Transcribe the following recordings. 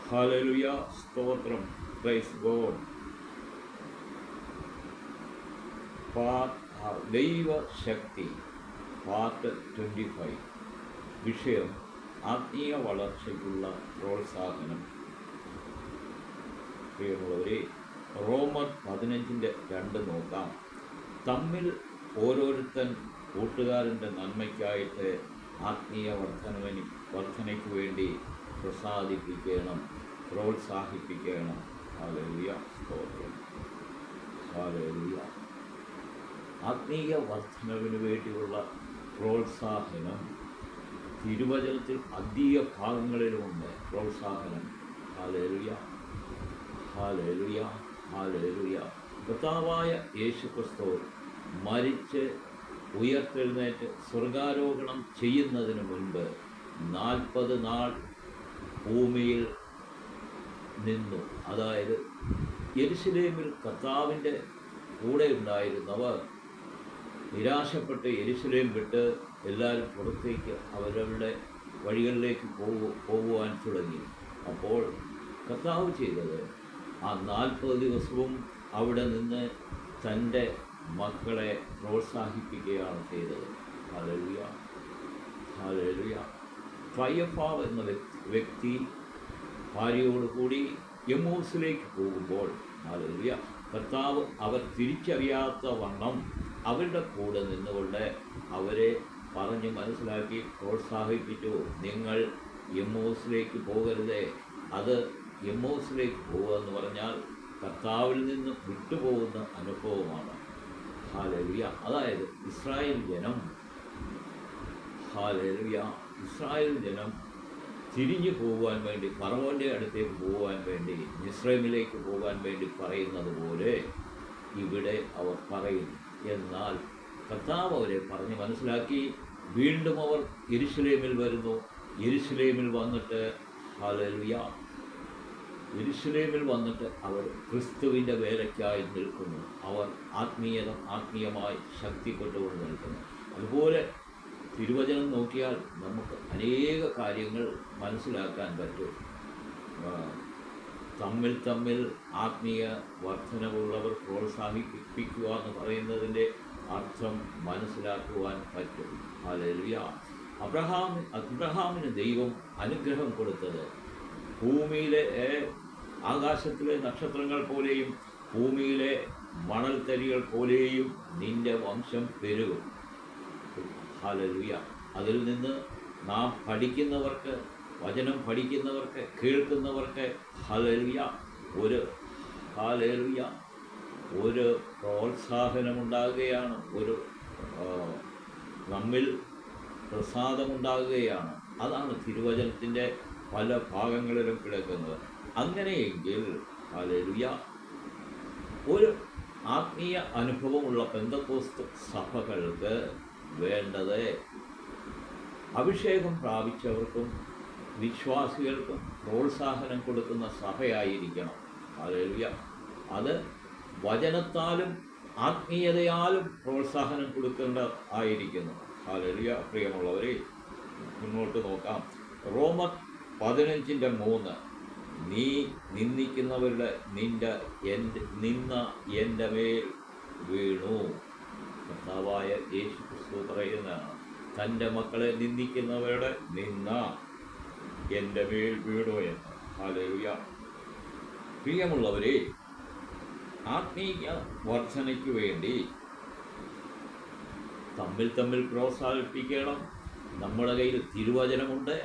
Hallelujah, സ്തോത്രം, praise God. ദൈവശക്തി part 25. വിഷയം ആത്മീയ വളർച്ചയ്ക്കുള്ള പ്രോത്സാഹനം. പ്രിയമുള്ളവരെ, റോമർ 15:2 നോക്കാം. തമ്മിൽ ഓരോരുത്തൻ കൂട്ടുകാരൻ്റെ നന്മയ്ക്കായിട്ട് ആത്മീയ വർധനയ്ക്ക് വേണ്ടി പ്രസാദിപ്പിക്കണം, പ്രോത്സാഹിപ്പിക്കണം. ഹല്ലേലൂയ, സ്തോത്രം, ഹല്ലേലൂയ. ആത്മീയ വർധനവിന് വേണ്ടിയുള്ള പ്രോത്സാഹനം തിരുവചനത്തിൽ അധിക ഭാഗങ്ങളിലുമുണ്ട്. പ്രോത്സാഹനം. Hallelujah, hallelujah, hallelujah. കർത്താവായ യേശുക്രിസ്തു മരിച്ച് ഉയർത്തെഴുന്നേറ്റ് സ്വർഗാരോഹണം ചെയ്യുന്നതിന് മുൻപ് 40 നാൾ ഭൂമിയിൽ നിന്നു. അതായത് യെരുശലേമിൽ കർത്താവിൻ്റെ കൂടെ ഉണ്ടായിരുന്നവർ നിരാശപ്പെട്ട് യെരുശലേം വിട്ട് എല്ലാവരും പുറത്തേക്ക് അവരവരുടെ വഴികളിലേക്ക് പോകുവാൻ തുടങ്ങി. അപ്പോൾ കർത്താവ് ചെയ്തത് ആ 40 ദിവസവും അവിടെ നിന്ന് തൻ്റെ മക്കളെ പ്രോത്സാഹിപ്പിക്കുകയാണ് ചെയ്തത്. Hallelujah, hallelujah. കയഫാവ് എന്ന വ്യക്തി ഭാര്യയോടുകൂടി എമ്മൂസിലേക്ക് പോകുമ്പോൾ, ഹല്ലേലൂയ, കർത്താവ് അവർ തിരിച്ചറിയാത്ത വണ്ണം അവരുടെ കൂടെ നിന്നുകൊണ്ട് അവരെ പറഞ്ഞ് മനസ്സിലാക്കി പ്രോത്സാഹിപ്പിച്ചു. നിങ്ങൾ എമ്മൂസിലേക്ക് പോകരുതേ. അത് എമ്മൂസിലേക്ക് പോകുക എന്ന് പറഞ്ഞാൽ കർത്താവിൽ നിന്ന് വിട്ടുപോകുന്ന അനുഭവമാണ്. ഹല്ലേലൂയ. അതായത് ഇസ്രായേൽ ജനം, ഹല്ലേലൂയ, ഇസ്രായേൽ ജനം തിരിഞ്ഞു പോകുവാൻ വേണ്ടി, ഫറവോൻ്റെ അടുത്തേക്ക് പോകുവാൻ വേണ്ടി, മിസ്രൈമിലേക്ക് പോകാൻ വേണ്ടി പറയുന്നത് പോലെ ഇവിടെ അവർ പറയുന്നു. എന്നാൽ കർത്താവ് അവരെ പറഞ്ഞ് മനസ്സിലാക്കി. വീണ്ടും അവർ യെരുശലേമിൽ വരുന്നു. യെരുശലേമിൽ വന്നിട്ട്, ഹല്ലേലൂയ, യെരുശലേമിൽ വന്നിട്ട് അവർ ക്രിസ്തുവിൻ്റെ വേലയ്ക്കായി നിൽക്കുന്നു. അവർ ആത്മീയമായി ശക്തിപ്പെട്ടുകൊണ്ട് നിൽക്കുന്നു. അതുപോലെ തിരുവചനം നോക്കിയാൽ നമുക്ക് അനേക കാര്യങ്ങൾ മനസ്സിലാക്കാൻ പറ്റും. തമ്മിൽ ആത്മീയ വർധനവുള്ളവർ പ്രോത്സാഹിപ്പിക്കുക എന്ന് പറയുന്നതിൻ്റെ അർത്ഥം മനസ്സിലാക്കുവാൻ പറ്റും. ഹല്ലേലൂയ. അബ്രഹാമിന് ദൈവം അനുഗ്രഹം കൊടുത്തത് ഭൂമിയിലെ ആകാശത്തിലെ നക്ഷത്രങ്ങൾ പോലെയും ഭൂമിയിലെ മണൽത്തരികൾ പോലെയും നിന്റെ വംശം പെരുകും. ഹല്ലേലൂയ. അതിൽ നിന്ന് നാം പഠിക്കുന്നവർക്ക്, വചനം പഠിക്കുന്നവർക്ക്, കേൾക്കുന്നവർക്ക്, ഹല്ലേലൂയ, ഒരു പ്രോത്സാഹനമുണ്ടാകുകയാണ്, നമ്മിൽ പ്രസാദമുണ്ടാകുകയാണ്. അതാണ് തിരുവചനത്തിൻ്റെ പല ഭാഗങ്ങളിലും കിടക്കുന്നത്. അങ്ങനെയെങ്കിൽ, ഹല്ലേലൂയ, ഒരു ആത്മീയ അനുഭവമുള്ള പെന്തക്കോസ്ത് സഭകൾക്ക് വേണ്ടത് അഭിഷേകം പ്രാപിച്ചവർക്കും വിശ്വാസികൾക്കും പ്രോത്സാഹനം കൊടുക്കുന്ന സഭയായിരിക്കണം. ഹല്ലേലൂയ. അത് വചനത്താലും ആത്മീയതയാലും പ്രോത്സാഹനം കൊടുക്കേണ്ട ആയിരിക്കുന്നു. ഹല്ലേലൂയ. പ്രിയമുള്ളവരെ, മുന്നോട്ട് നോക്കാം. റോമർ 15:3. നീ നിന്ദിക്കുന്നവരുടെ നിന്ന എൻ്റെ മേൽ വീണു. കർത്താവായ യേശുക്രിസ്തു പറയുന്നതാണ്, തൻ്റെ മക്കളെ നിന്ദിക്കുന്നവരുടെ നിന്ന എൻ്റെ മേൽ വീണു എന്ന്. ഹല്ലേലൂയ. പ്രിയമുള്ളവരെ, ആത്മീയ വർധനയ്ക്ക് വേണ്ടി തമ്മിൽ പ്രോത്സാഹിപ്പിക്കണം. നമ്മുടെ കയ്യിൽ തിരുവചനമുണ്ട്,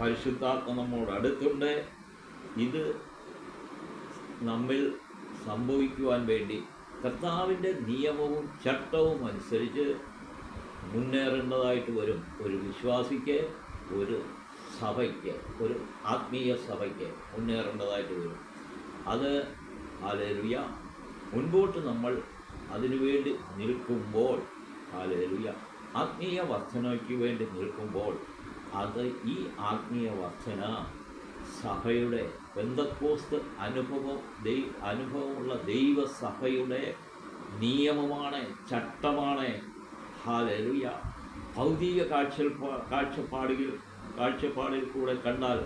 പരിശുദ്ധാത്മ നമ്മോട് അടുത്തുണ്ട്. ഇത് നമ്മിൽ സംഭവിക്കുവാൻ വേണ്ടി കർത്താവിൻ്റെ നിയമവും ചട്ടവും അനുസരിച്ച് മുന്നേറേണ്ടതായിട്ട് വരും. ഒരു വിശ്വാസിക്ക്, ഒരു സഭയ്ക്ക്, ഒരു ആത്മീയ സഭയ്ക്ക് മുന്നേറേണ്ടതായിട്ട് വരും. അത്, ഹല്ലേലൂയ, മുൻപോട്ട് നമ്മൾ അതിനുവേണ്ടി നിൽക്കുമ്പോൾ, ഹല്ലേലൂയ, ആത്മീയ വർധനയ്ക്ക് വേണ്ടി നിൽക്കുമ്പോൾ, അത് ഈ ആത്മീയ വർധന സഭയുടെ പെന്തക്കോസ്ത് അനുഭവമുള്ള ദൈവസഭയുടെ നിയമമാണ്, ചട്ടമാണ്. ഹല്ലേലൂയ. ഭൗതിക കാഴ്ചപ്പാടിൽ കൂടെ കണ്ടാൽ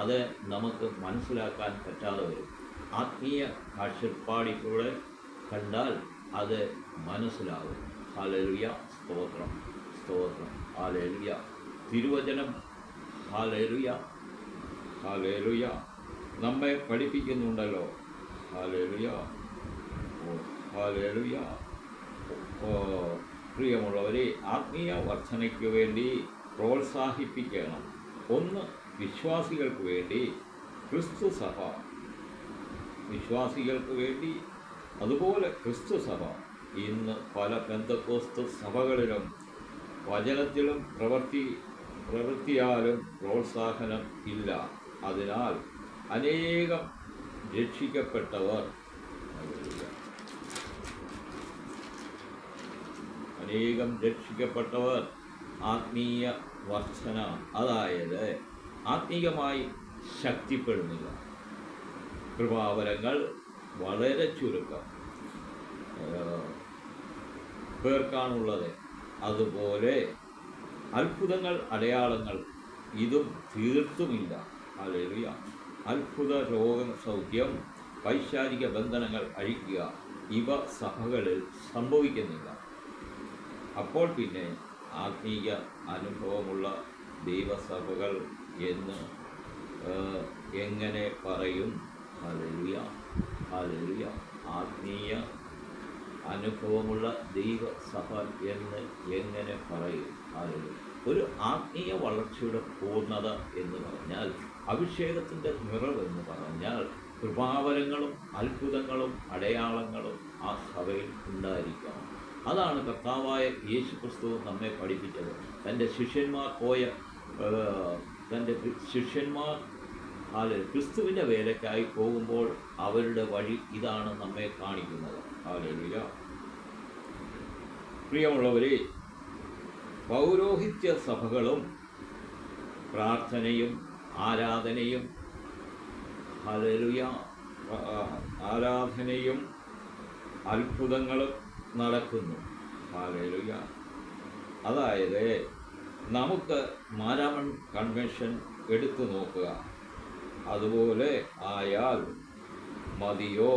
അത് നമുക്ക് മനസ്സിലാക്കാൻ പറ്റാതെ വരും. ആത്മീയ കാഴ്ചപ്പാടിലൂടെ കണ്ടാൽ അത് മനസ്സിലാകും. ഹല്ലേലൂയ, സ്തോത്രം, സ്തോത്രം, ഹല്ലേലൂയ. തിരുവചനം ഹല്ലേലൂയ, ഹല്ലേലൂയ നമ്മെ പഠിപ്പിക്കുന്നുണ്ടല്ലോ. ഹല്ലേലൂയ, ഓ ഹല്ലേലൂയ. ഓ പ്രിയമുള്ളവരെ, ആത്മീയ വർധനയ്ക്ക് വേണ്ടി പ്രോത്സാഹിപ്പിക്കണം. ഒന്ന്, വിശ്വാസികൾക്ക് വേണ്ടി ക്രിസ്തു സഭ, വിശ്വാസികൾക്ക് വേണ്ടി അതുപോലെ ക്രിസ്തു സഭ. ഇന്ന് പല പെന്തക്കോസ്ത് സഭകളിലും വചനത്തിലും പ്രവൃത്തിയാലും പ്രോത്സാഹനം ഇല്ല. അതിനാൽ അനേകം രക്ഷിക്കപ്പെട്ടവർ ആത്മീയ വർധന, അതായത് ആത്മീയമായി ശക്തിപ്പെടുന്നില്ല. കൃപാവരങ്ങൾ വളരെ ചുരുക്കം പേർക്കാണുള്ളത്. അതുപോലെ അത്ഭുതങ്ങൾ, അടയാളങ്ങൾ ഇതും തീർത്തുമില്ല. ഹല്ലേലൂയ. അത്ഭുത രോഗസൗഖ്യം, പൈശാചിക ബന്ധനങ്ങൾ അഴിക്കുക, ഇവ സഭകളിൽ സംഭവിക്കുന്നില്ല. അപ്പോൾ പിന്നെ ആത്മീയ അനുഭവമുള്ള ദൈവസഭകൾ എന്ന് എങ്ങനെ പറയും? Hallelujah, hallelujah. ആത്മീയ അനുഭവമുള്ള ദൈവസഭ എന്ന് എങ്ങനെ പറയും? ഹല്ലേലൂയ. ഒരു ആത്മീയ വളർച്ചയുടെ പൂർണ്ണത എന്ന് പറഞ്ഞാൽ, അഭിഷേകത്തിൻ്റെ നിറവെന്ന് പറഞ്ഞാൽ, കൃപാവരങ്ങളും അത്ഭുതങ്ങളും അടയാളങ്ങളും ആ സഭയിൽ ഉണ്ടായിരിക്കണം. അതാണ് കർത്താവായ യേശു ക്രിസ്തു നമ്മെ പഠിപ്പിച്ചത്. തൻ്റെ ശിഷ്യന്മാർ ക്രിസ്തുവിൻ്റെ വേലയ്ക്കായി പോകുമ്പോൾ അവരുടെ വഴി ഇതാണ് നമ്മെ കാണിക്കുന്നത്. ഹല്ലേലൂയ. പ്രിയമുള്ളവരെ, പൗരോഹിത്യ സഭകളും പ്രാർത്ഥനയും ആരാധനയും, ഹല്ലേലൂയ, ആരാധനയും അത്ഭുതങ്ങളും നടക്കുന്നു. ഹല്ലേലൂയ. അതായത് നമുക്ക് മാരാമൺ കൺവെൻഷൻ എടുത്തു നോക്കുക. അതുപോലെ ആയാൽ മതിയോ?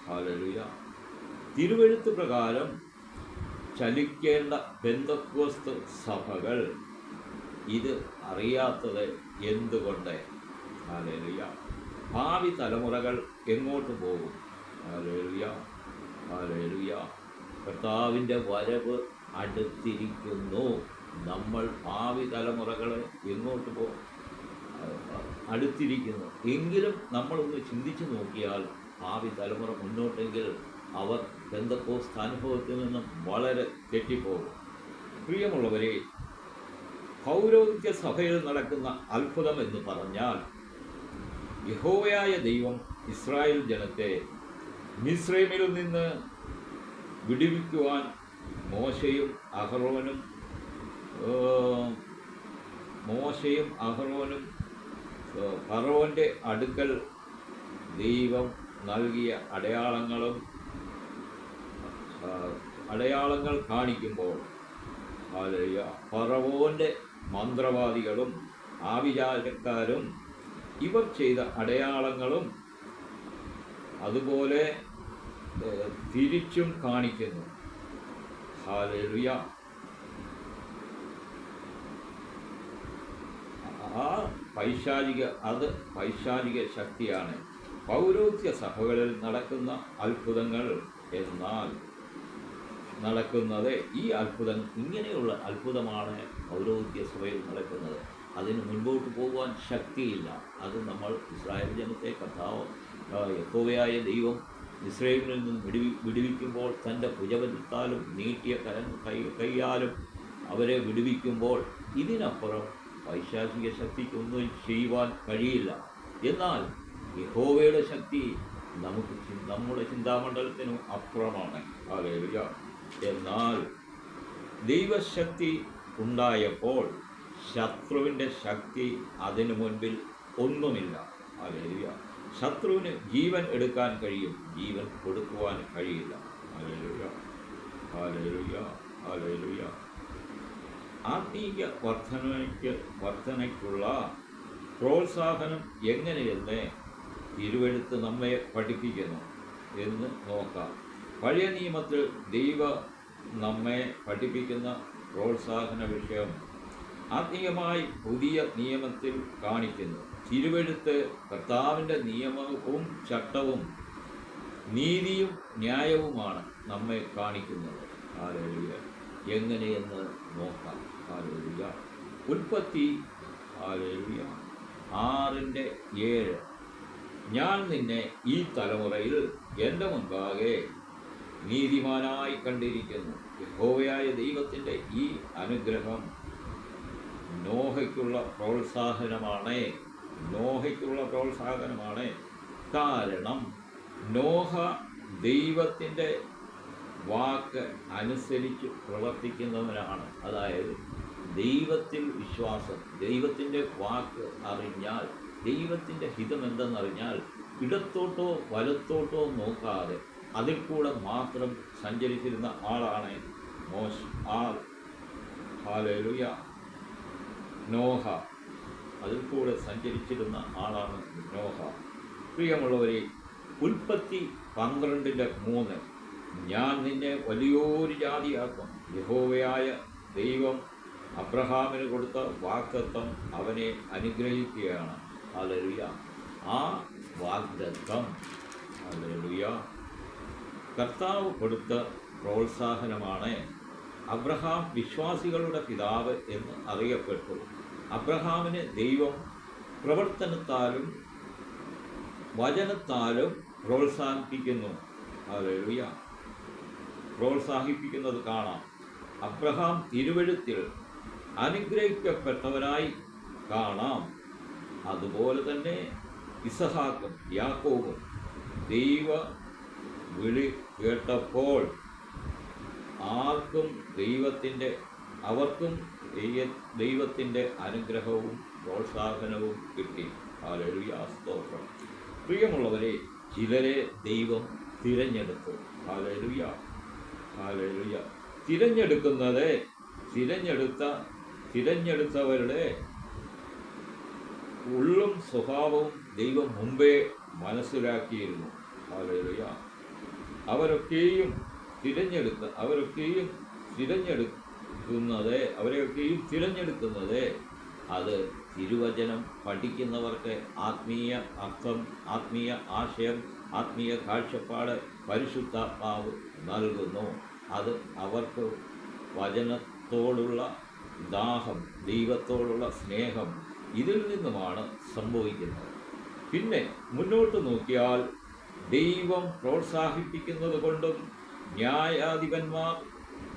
ഹല്ലേലൂയ. തിരുവെഴുത്ത് പ്രകാരം ചലിക്കേണ്ട പെന്തക്കോസ്ത് സഭകൾ ഇത് അറിയാത്തത് എന്തുകൊണ്ട്? ഹല്ലേലൂയ. ഭാവി തലമുറകൾ എങ്ങോട്ട് പോകും? Hallelujah, hallelujah. കർത്താവിൻ്റെ വരവ് അടുത്തിരിക്കുന്നു. നമ്മൾ ഭാവി തലമുറകളെ എങ്ങോട്ട് പോകും? അടുത്തിരിക്കുന്നു. എങ്കിലും നമ്മളൊന്ന് ചിന്തിച്ചു നോക്കിയാൽ ഭാവി തലമുറ മുന്നോട്ടെങ്കിൽ അവർ പെന്തക്കോസ്ത് അനുഭവത്തിൽ നിന്നും വളരെ തെറ്റിപ്പോകും. പ്രിയമുള്ളവരെ, പൗരോഹിത്യ സഭയിൽ നടക്കുന്ന അത്ഭുതം എന്ന് പറഞ്ഞാൽ, യഹോവയായ ദൈവം ഇസ്രായേൽ ജനത്തെ മിസ്രൈമിൽ നിന്ന് വിടുവിക്കുവാൻ മോശയും അഹറോനും ഫറവോൻ്റെ അടുക്കൽ ദൈവം നൽകിയ അടയാളങ്ങൾ കാണിക്കുമ്പോൾ, ഫറവോൻ്റെ മന്ത്രവാദികളും ആഭിചാരക്കാരും ഇവർ ചെയ്ത അടയാളങ്ങളും അതുപോലെ തിരിച്ചും കാണിക്കുന്നു. ഹല്ലേലൂയ. പൈശാചിക ശക്തിയാണ് പൗരോഹിത്യ സഭകളിൽ നടക്കുന്ന അത്ഭുതങ്ങൾ. എന്നാൽ നടക്കുന്നത് ഇങ്ങനെയുള്ള അത്ഭുതമാണ് പൗരോഹിത്യ സഭയിൽ നടക്കുന്നത്. അതിന് മുൻപോട്ട് പോകുവാൻ ശക്തിയില്ല. അത് നമ്മൾ ഇസ്രായേൽ ജനത്തെ കർത്താവ് യഹോവയായ ദൈവം ഇസ്രായേലിൽ നിന്ന് വിടുവിക്കുമ്പോൾ തൻ്റെ ഭുജബലത്താലും നീട്ടിയ കൈയാലും അവരെ വിടുവിക്കുമ്പോൾ ഇതിനപ്പുറം പൈശാചിക ശക്തിക്കൊന്നും ചെയ്യുവാൻ കഴിയില്ല. എന്നാൽ യഹോവയുടെ ശക്തി നമ്മുടെ ചിന്താമണ്ഡലത്തിനും അപ്പുറമാണ്. ഹല്ലേലൂയ. എന്നാൽ ദൈവശക്തി ഉണ്ടായപ്പോൾ ശത്രുവിൻ്റെ ശക്തി അതിനു മുൻപിൽ ഒന്നുമില്ല. ഹല്ലേലൂയ. ശത്രുവിന് ജീവൻ എടുക്കാൻ കഴിയും, ജീവൻ കൊടുക്കുവാൻ കഴിയില്ല. Hallelujah, hallelujah, hallelujah. ആത്മീയ വർധനയ്ക്കുള്ള പ്രോത്സാഹനം എങ്ങനെയെന്ന് തിരുവെഴുത്ത് നമ്മെ പഠിപ്പിക്കുന്നു എന്ന് നോക്കാം. പഴയ നിയമത്തിൽ നമ്മെ പഠിപ്പിക്കുന്ന പ്രോത്സാഹന വിഷയം ആത്മീയമായി പുതിയ നിയമത്തിൽ കാണിക്കുന്നു. തിരുവെഴുത്ത് കർത്താവിൻ്റെ നിയമവും ചട്ടവും നീതിയും ന്യായവുമാണ് നമ്മെ കാണിക്കുന്നത്. ഹല്ലേലൂയ. എങ്ങനെയെന്ന് നോക്കാം. ഹല്ലേലൂയ. ഉൽപ്പത്തി 6:7 ഞാൻ നിന്നെ ഈ തലമുറയിൽ എൻ്റെ മുൻപാകെ നീതിമാനായി കണ്ടിരിക്കുന്നു. യഹോവയായ ദൈവത്തിൻ്റെ ഈ അനുഗ്രഹം നോഹയ്ക്കുള്ള പ്രോത്സാഹനമാണ്. കാരണം നോഹ ദൈവത്തിൻ്റെ വാക്ക് അനുസരിച്ച് പ്രവർത്തിക്കുന്നവനാണ്. അതായത് ദൈവത്തിൽ വിശ്വാസം, ദൈവത്തിൻ്റെ വാക്ക് അറിഞ്ഞാൽ, ദൈവത്തിൻ്റെ ഹിതം എന്തെന്നറിഞ്ഞാൽ ഇടത്തോട്ടോ വലത്തോട്ടോ നോക്കാതെ അതിൽ കൂടെ മാത്രം സഞ്ചരിച്ചിരുന്ന ആളാണ് ഹല്ലേലൂയ നോഹ. അതിൽ കൂടെ സഞ്ചരിച്ചിരുന്ന ആളാണ് നോഹ. പ്രിയമുള്ളവരെ, ഉൽപ്പത്തി 12:3 ഞാൻ നിന്നെ വലിയൊരു ജാതിയാക്കും. യഹോവയായ ദൈവം അബ്രഹാമിന് കൊടുത്ത വാഗ്ദത്തം അവനെ അനുഗ്രഹിക്കുകയാണ്. ഹല്ലേലൂയ. ആ വാഗ്ദത്തം ഹല്ലേലൂയ കർത്താവ് കൊടുത്ത പ്രോത്സാഹനമാണ്. അബ്രഹാം വിശ്വാസികളുടെ പിതാവ് എന്ന് അറിയപ്പെട്ടു. അബ്രഹാമിനെ ദൈവം പ്രവർത്തനത്താലും വചനത്താലും പ്രോത്സാഹിപ്പിക്കുന്നത് കാണാം. അബ്രഹാം തിരുവെഴുത്തിൽ അനുഗ്രഹിക്കപ്പെട്ടവനായി കാണാം. അതുപോലെ തന്നെ ഇസഹാക്കും യാക്കോബും ദൈവ വിളി കേട്ടപ്പോൾ അവർക്കും ദൈവത്തിൻ്റെ അനുഗ്രഹവും പ്രോത്സാഹനവും കിട്ടി. ഹല്ലേലൂയ, സ്തോത്രം. പ്രിയമുള്ളവരെ, ചിലരെ ദൈവം തിരഞ്ഞെടുത്തു. Hallelujah, hallelujah. തിരഞ്ഞെടുത്തവരുടെ ഉള്ളും സ്വഭാവവും ദൈവം മുമ്പേ മനസ്സിലാക്കിയിരുന്നു. ഹല്ലേലൂയ. അവരൊക്കെയും തിരഞ്ഞെടുക്കുന്നത് അത് തിരുവചനം പഠിക്കുന്നവർക്ക് ആത്മീയ അർത്ഥം, ആത്മീയ ആശയം, ആത്മീയ കാഴ്ചപ്പാട് പരിശുദ്ധാത്മാവ് നൽകുന്നു. അത് അവർക്ക് വചനത്തോടുള്ള ദാഹം, ദൈവത്തോടുള്ള സ്നേഹം, ഇതിൽ നിന്നുമാണ് സംഭവിക്കുന്നത്. പിന്നെ മുന്നോട്ട് നോക്കിയാൽ ദൈവം പ്രോത്സാഹിപ്പിക്കുന്നത് കൊണ്ടും ന്യായാധിപന്മാർ,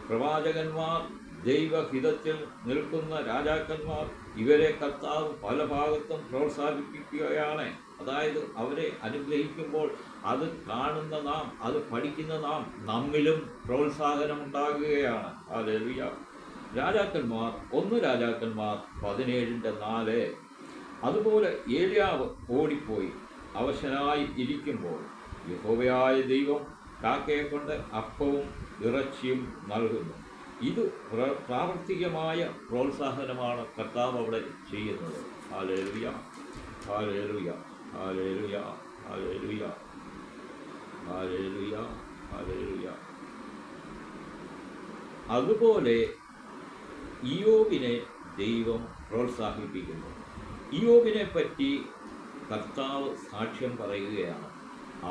പ്രവാചകന്മാർ, ദൈവഹിതത്തിൽ നിൽക്കുന്ന രാജാക്കന്മാർ, ഇവരെ കർത്താവ് പല ഭാഗത്തും പ്രോത്സാഹിപ്പിക്കുകയാണ്. അതായത് അവരെ അനുഗ്രഹിക്കുമ്പോൾ അത് കാണുന്ന നാം, അത് പഠിക്കുന്ന നാം, നമ്മിലും പ്രോത്സാഹനമുണ്ടാകുകയാണ്. ഹല്ലേലൂയ. രാജാക്കന്മാർ 1 രാജാക്കന്മാർ 17:4 അതുപോലെ ഏലിയാവ് ഓടിപ്പോയി അവശനായി ഇരിക്കുമ്പോൾ യഹോവയായ ദൈവം കാക്കയെ കൊണ്ട് അപ്പവും ഇറച്ചിയും നൽകുന്നു. ഇത് പ്രാവർത്തികമായ പ്രോത്സാഹനമാണ് കർത്താവ് അവിടെ ചെയ്യുന്നത്. Hallelujah, hallelujah, hallelujah, hallelujah, hallelujah, hallelujah. അതുപോലെ ഇയ്യോബിനെ ദൈവം പ്രോത്സാഹിപ്പിക്കുന്നു. ഇയ്യോബിനെ പറ്റി കർത്താവ് സാക്ഷ്യം പറയുകയാണ്.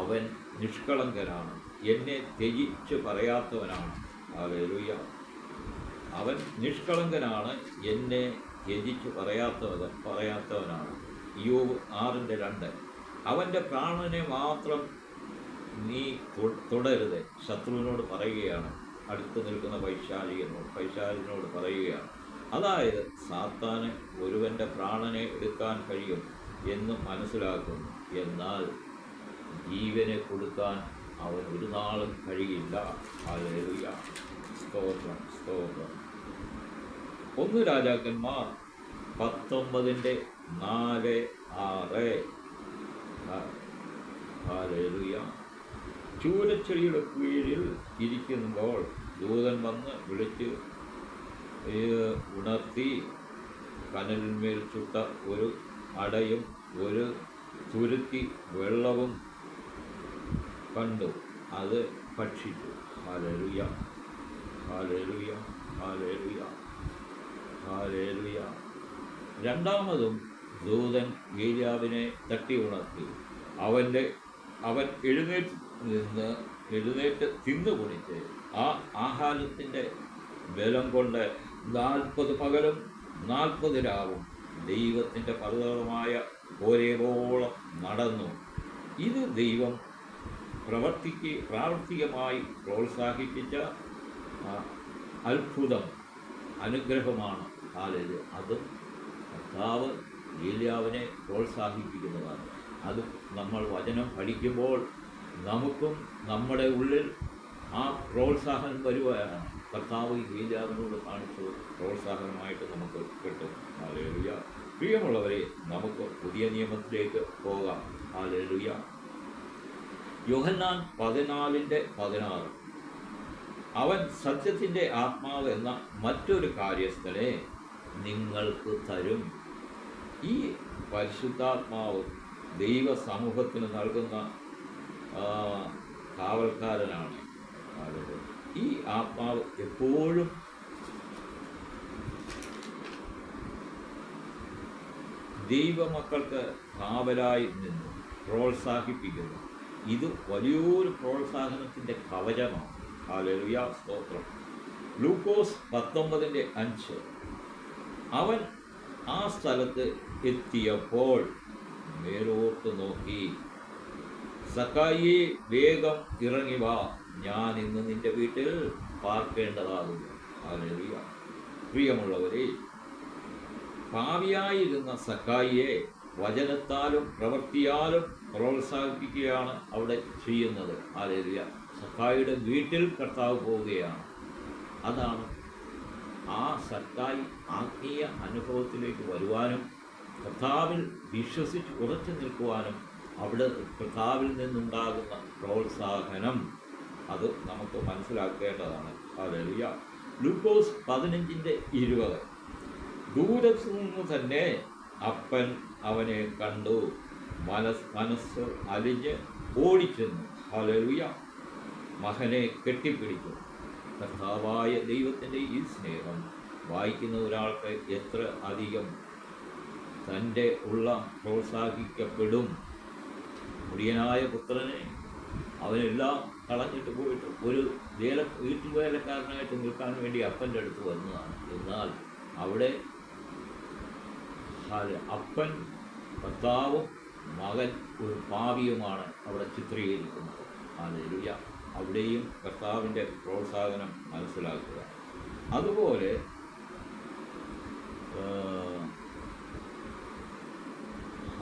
അവൻ നിഷ്കളങ്കനാണ്, എന്നെ ത്യജിച്ച് പറയാത്തവനാണ്. ഹല്ലേലൂയ. അവൻ നിഷ്കളങ്കനാണ്, എന്നെ ത്യജിച്ച് പറയാത്തവനാണ്. ഇയ്യോബ് 6:2 അവൻ്റെ പ്രാണനെ മാത്രം നീ തുടരുത്. ശത്രുവിനോട് പറയുകയാണ്, അടുത്ത് നിൽക്കുന്ന പൈശാചിനോട് പറയുകയാണ്. അതായത് സാത്താന് ഒരുവൻ്റെ പ്രാണനെ എടുക്കാൻ കഴിയും എന്ന് മനസ്സിലാക്കുന്നു. എന്നാൽ ജീവനെ കൊടുക്കാൻ അവൻ ഒരു നാളും കഴിയില്ല. ഹല്ലേലൂയ, സ്തോത്രം, സ്തോത്രം. 1 രാജാക്കന്മാർ 19:4-6 ഹല്ലേലൂയ. ചൂരച്ചെടിയുടെ കീഴിൽ ഇരിക്കുമ്പോൾ ദൂതൻ വന്ന് വിളിച്ച് ഉണർത്തി കനലിന്മേൽ ചുട്ട ഒരു അടയും ഒരു തുരുത്തി വെള്ളവും കണ്ടു, അത് ഭക്ഷിച്ചു. Hallelujah, hallelujah, hallelujah, hallelujah. രണ്ടാമതും ദൂതൻ ഏലിയാവിനെ തട്ടി ഉണർത്തി. അവൻ എഴുന്നേറ്റ് തിന്നു കുടിച്ച് ആ ആഹാരത്തിൻ്റെ ബലം കൊണ്ട് 40 പകലും 40 രാവും ദൈവത്തിൻ്റെ പർവ്വതമായ ഹോരേബോളം നടന്നു. ഇത് ദൈവം പ്രാവർത്തികമായി പ്രോത്സാഹിപ്പിച്ച അത്ഭുതം, അനുഗ്രഹമാണ്. ഹല്ലേലൂയ. അതും കർത്താവ് ഏലിയാവിനെ പ്രോത്സാഹിപ്പിക്കുന്നതാണ്. അത് നമ്മൾ വചനം പഠിക്കുമ്പോൾ നമുക്കും നമ്മുടെ ഉള്ളിൽ ആ പ്രോത്സാഹനം വരുവാനാണ്. കർത്താവ് ഏലിയാവിനോട് കാണിച്ചത് പ്രോത്സാഹനമായിട്ട് നമുക്ക് കിട്ടും. ഹല്ലേലൂയ. പ്രിയമുള്ളവരെ, നമുക്ക് പുതിയ നിയമത്തിലേക്ക് പോകാം. ഹല്ലേലൂയ. യോഹന്നാൻ 14:16 അവൻ സത്യത്തിൻ്റെ ആത്മാവ് എന്ന മറ്റൊരു കാര്യസ്ഥനെ നിങ്ങൾക്ക് തരും. ഈ പരിശുദ്ധാത്മാവ് ദൈവ സമൂഹത്തിന് നൽകുന്ന കാവൽക്കാരനാണ്. ഈ ആത്മാവ് എപ്പോഴും ദൈവമക്കൾക്ക് കാവലായി നിന്ന് പ്രോത്സാഹിപ്പിക്കുന്നു. ഇത് വലിയൊരു പ്രോത്സാഹനത്തിൻ്റെ കവചമാണ്. ഹല്ലേലൂയ, സ്തോത്രം. ലൂക്കോസ് 19:5 അവൻ ആ സ്ഥലത്ത് എത്തിയപ്പോൾ മേലോട്ട് നോക്കി, സക്കായിയെ, വേഗം ഇറങ്ങി വാ, ഞാൻ ഇന്ന് നിന്റെ വീട്ടിൽ പാർക്കേണ്ടതാകുന്നു. ഹല്ലേലൂയ. പ്രിയമുള്ളവരെ, പാപിയായിരുന്ന സക്കായിയെ വചനത്താലും പ്രവൃത്തിയാലും പ്രോത്സാഹിപ്പിക്കുകയാണ് അവിടെ ചെയ്യുന്നത്. ഹല്ലേലൂയ. സക്കായിയുടെ വീട്ടിൽ കർത്താവ് പോവുകയാണ്. അതാണ് ആ സക്കായി ആത്മീയ അനുഭവത്തിലേക്ക് വരുവാനും കർത്താവിൽ വിശ്വസിച്ച് ഉറച്ചു നിൽക്കുവാനും അവിടെ കർത്താവിൽ നിന്നുണ്ടാകുന്ന പ്രോത്സാഹനം അത് നമുക്ക് മനസ്സിലാക്കേണ്ടതാണ്. ഹല്ലേലൂയ. ലൂക്കോസ് 15:20 ദൂരത്തു നിന്ന് തന്നെ അപ്പൻ അവനെ കണ്ടു, മനസ്സ് അലിഞ്ഞ് ഓടിച്ചെന്നു. ഹല്ലേലൂയ. മകനെ കെട്ടിപ്പിടിച്ചു. കർത്താവായ ദൈവത്തിൻ്റെ ഈ സ്നേഹം വായിക്കുന്ന ഒരാൾക്ക് എത്ര അധികം തൻ്റെ പ്രോത്സാഹിക്കപ്പെടും. മുടിയനായ പുത്രനെ അവനെല്ലാം കളഞ്ഞിട്ട് പോയിട്ട് ഒരു വീട്ടുവേലക്കാരനായിട്ട് നിൽക്കാൻ വേണ്ടി അപ്പൻ്റെ അടുത്ത് വന്നതാണ്. എന്നാൽ അവിടെ അപ്പൻ കർത്താവും മകൻ ഒരു പാപിയുമാണ് അവിടെ ചിത്രീകരിക്കുന്നത്. ഹല്ലേലൂയ. അവിടെയും കർത്താവിൻ്റെ പ്രോത്സാഹനം മനസ്സിലാക്കുക. അതുപോലെ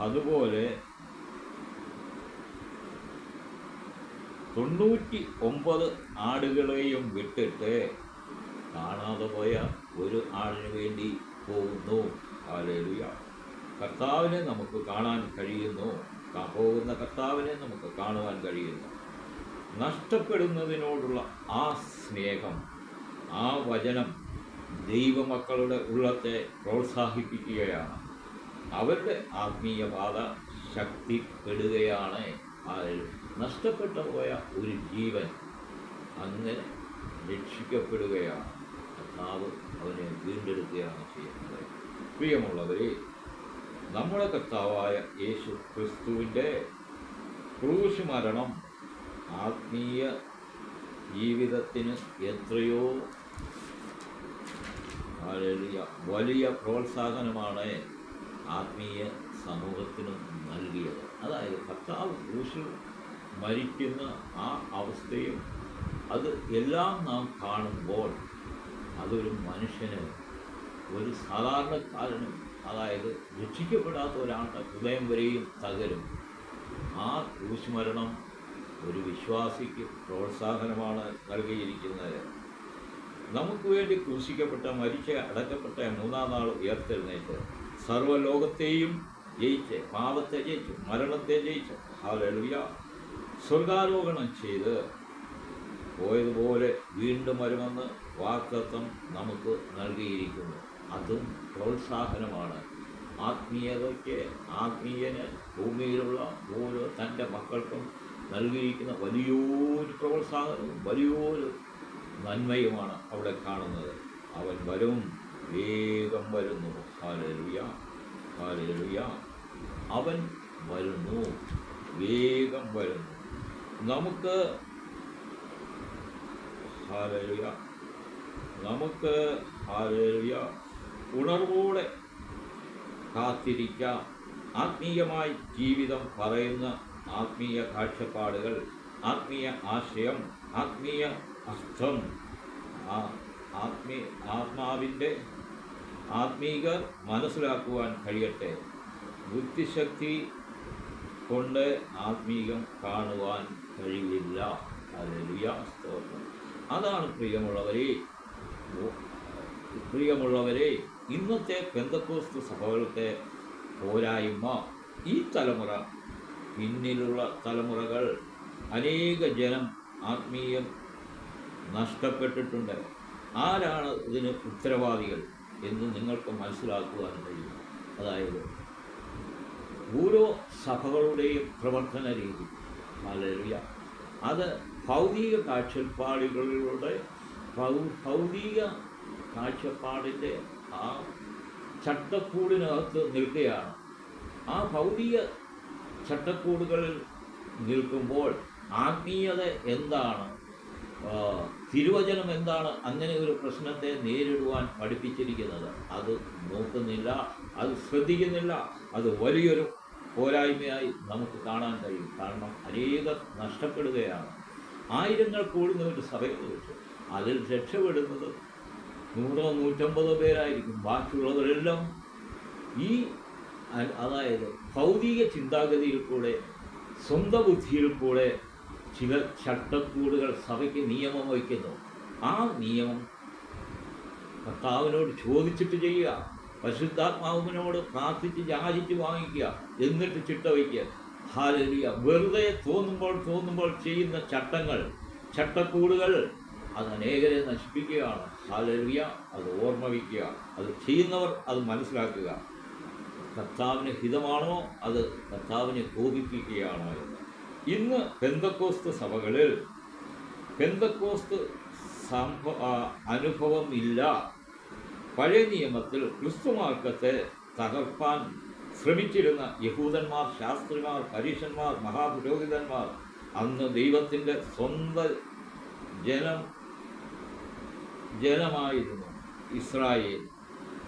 അതുപോലെ 99 ആടുകളെയും വിട്ടിട്ട് കാണാതെ പോയ ഒരു ആടിനു വേണ്ടി പോകുന്നു. ഹല്ലേലൂയ. കർത്താവിനെ നമുക്ക് കാണാൻ കഴിയുന്നു. പോകുന്ന കർത്താവിനെ നമുക്ക് കാണുവാൻ കഴിയുന്നു. നഷ്ടപ്പെടുന്നതിനോടുള്ള ആ സ്നേഹം, ആ വചനം ദൈവമക്കളുടെ ഉള്ളത്തെ പ്രോത്സാഹിപ്പിക്കുകയാണ്. അവരുടെ ആത്മീയ പാത ശക്തിപ്പെടുകയാണ്. നഷ്ടപ്പെട്ടു പോയ ഒരു ജീവൻ അങ്ങനെ രക്ഷിക്കപ്പെടുകയാണ്. കർത്താവ് അവനെ വീണ്ടെടുക്കുകയാണ് ചെയ്യുന്നത്. പ്രിയമുള്ളവരെ, നമ്മുടെ കർത്താവായ യേശു ക്രിസ്തുവിൻ്റെ ക്രൂശ് മരണം ആത്മീയ ജീവിതത്തിന് എത്രയോ വലിയ പ്രോത്സാഹനമാണ് ആത്മീയ സമൂഹത്തിനും നൽകിയത്. അതായത് കർത്താവ് ക്രൂശിൽ മരിക്കുന്ന ആ അവസ്ഥയും അത് എല്ലാം നാം കാണുമ്പോൾ അതൊരു മനുഷ്യന്, ഒരു സാധാരണക്കാരനും, അതായത് രക്ഷിക്കപ്പെടാത്ത ഒരാളുടെ ഹൃദയം വരെയും തകരും. ആ ക്രൂശ് മരണം ഒരു വിശ്വാസിക്ക് പ്രോത്സാഹനമാണ് നൽകിയിരിക്കുന്നത്. നമുക്ക് വേണ്ടി ക്രൂശിക്കപ്പെട്ട, മരിച്ച, അടക്കപ്പെട്ട 3-ാം നാൾ ഉയർത്തെഴുന്നേറ്റ് സർവ്വലോകത്തെയും ജയിച്ച്, പാപത്തെ ജയിച്ചു, മരണത്തെ ജയിച്ച്, ഹല്ലേലൂയ, സ്വർഗാരോഹണം ചെയ്ത് പോയതുപോലെ വീണ്ടും വരുമെന്ന് വാഗ്ദത്തം നമുക്ക് നൽകിയിരിക്കുന്നു. അതും പ്രോത്സാഹനമാണ്. ആത്മീയതയ്ക്ക് ആത്മീയന് ഭൂമിയിലുള്ള ഓരോ തൻ്റെ മക്കൾക്കും നൽകിയിരിക്കുന്ന വലിയൊരു പ്രോത്സാഹനവും വലിയൊരു നന്മയുമാണ് അവിടെ കാണുന്നത്. അവൻ വരും, വേഗം വരുന്നു. Hallelujah, hallelujah. അവൻ വരുന്നു, വേഗം വരുന്നു. നമുക്ക് ഹല്ലേലൂയ, നമുക്ക് ഹല്ലേലൂയ ഉണർവോടെ കാത്തിരിക്കാം. ആത്മീയമായി ജീവിതം പറയുന്ന ആത്മീയ കാഴ്ചപ്പാടുകൾ, ആത്മീയ ആശയം, ആത്മീയ അർത്ഥം, ആത്മീകർ മനസ്സിലാക്കുവാൻ കഴിയട്ടെ. ബുദ്ധിശക്തി കൊണ്ട് ആത്മീകം കാണുവാൻ കഴിയില്ല. ഹല്ലേലൂയ, സ്തോത്രം. അതാണ് പ്രിയമുള്ളവരെ ഇന്നത്തെ പെന്തക്കോസ്ത് സഭകളുടെ പോരായ്മ. ഈ തലമുറ, പിന്നിലുള്ള തലമുറകൾ, അനേക ജനം ആത്മീയം നഷ്ടപ്പെട്ടിട്ടുണ്ട്. ആരാണ് ഇതിന് ഉത്തരവാദികൾ എന്ന് നിങ്ങൾക്ക് മനസ്സിലാക്കുവാൻ കഴിയും. അതായത് ഓരോ സഭകളുടെയും പ്രവർത്തന രീതി, ഹല്ലേലൂയ, അത് ഭൗതിക കാഴ്ചപ്പാടിൻ്റെ ആ ചട്ടക്കൂടിനകത്ത് നിൽക്കുകയാണ്. ആ ഭൗതിക ചട്ടക്കൂടുകളിൽ നിൽക്കുമ്പോൾ ആത്മീയത എന്താണ്, തിരുവചനം എന്താണ്, അങ്ങനെ ഒരു പ്രശ്നത്തെ നേരിടുവാൻ പഠിപ്പിച്ചിരിക്കുന്നത് അത് നോക്കുന്നില്ല, അത് ശ്രദ്ധിക്കുന്നില്ല. അത് വലിയൊരു പോരായ്മയായി നമുക്ക് കാണാൻ കഴിയും. കാരണം അനേകർ നഷ്ടപ്പെടുകയാണ്. ആയിരങ്ങൾ കൂടുന്ന ഒരു സഭയെ കുറിച്ച് അതിൽ രക്ഷപ്പെടുന്നത് 100-150 പേരായിരിക്കും. ബാക്കിയുള്ളവരെല്ലാം അതായത് ഭൗതിക ചിന്താഗതിയിൽ കൂടെ, സ്വന്തം ബുദ്ധിയിൽ കൂടെ ചില ചട്ടക്കൂടുകൾ സഭയ്ക്ക് നിയമം വയ്ക്കുന്നു. ആ നിയമം കർത്താവിനോട് ചോദിച്ചിട്ട് ചെയ്യുക, പരിശുദ്ധാത്മാവിനോട് പ്രാർത്ഥിച്ച് യാചിച്ച് വാങ്ങിക്കുക, എന്നിട്ട് ചിട്ട വയ്ക്കുക. ഹല്ലേലൂയ. വെറുതെ തോന്നുമ്പോൾ ചെയ്യുന്ന ചട്ടക്കൂടുകൾ അത് അനേകരെ നശിപ്പിക്കുകയാണ്. ഹല്ലേലൂയ. അത് ഓർമ്മ വയ്ക്കുക. അത് ചെയ്യുന്നവർ അത് മനസ്സിലാക്കുക. കർത്താവിന് ഹിതമാണോ, അത് കർത്താവിനെ കോപിപ്പിക്കുകയാണോ എന്ന്. ഇന്ന് പെന്തക്കോസ്ത് സഭകളിൽ പെന്തക്കോസ്ത് അനുഭവം ഇല്ല. പഴയ നിയമത്തിൽ ക്രിസ്തുമാർഗത്തെ തകർപ്പാൻ ശ്രമിച്ചിരുന്ന യഹൂദന്മാർ, ശാസ്ത്രിമാർ, പരീശന്മാർ, മഹാപുരോഹിതന്മാർ, അന്ന് ദൈവത്തിൻ്റെ സ്വന്തം ജനമായിരുന്നു ഇസ്രായേൽ.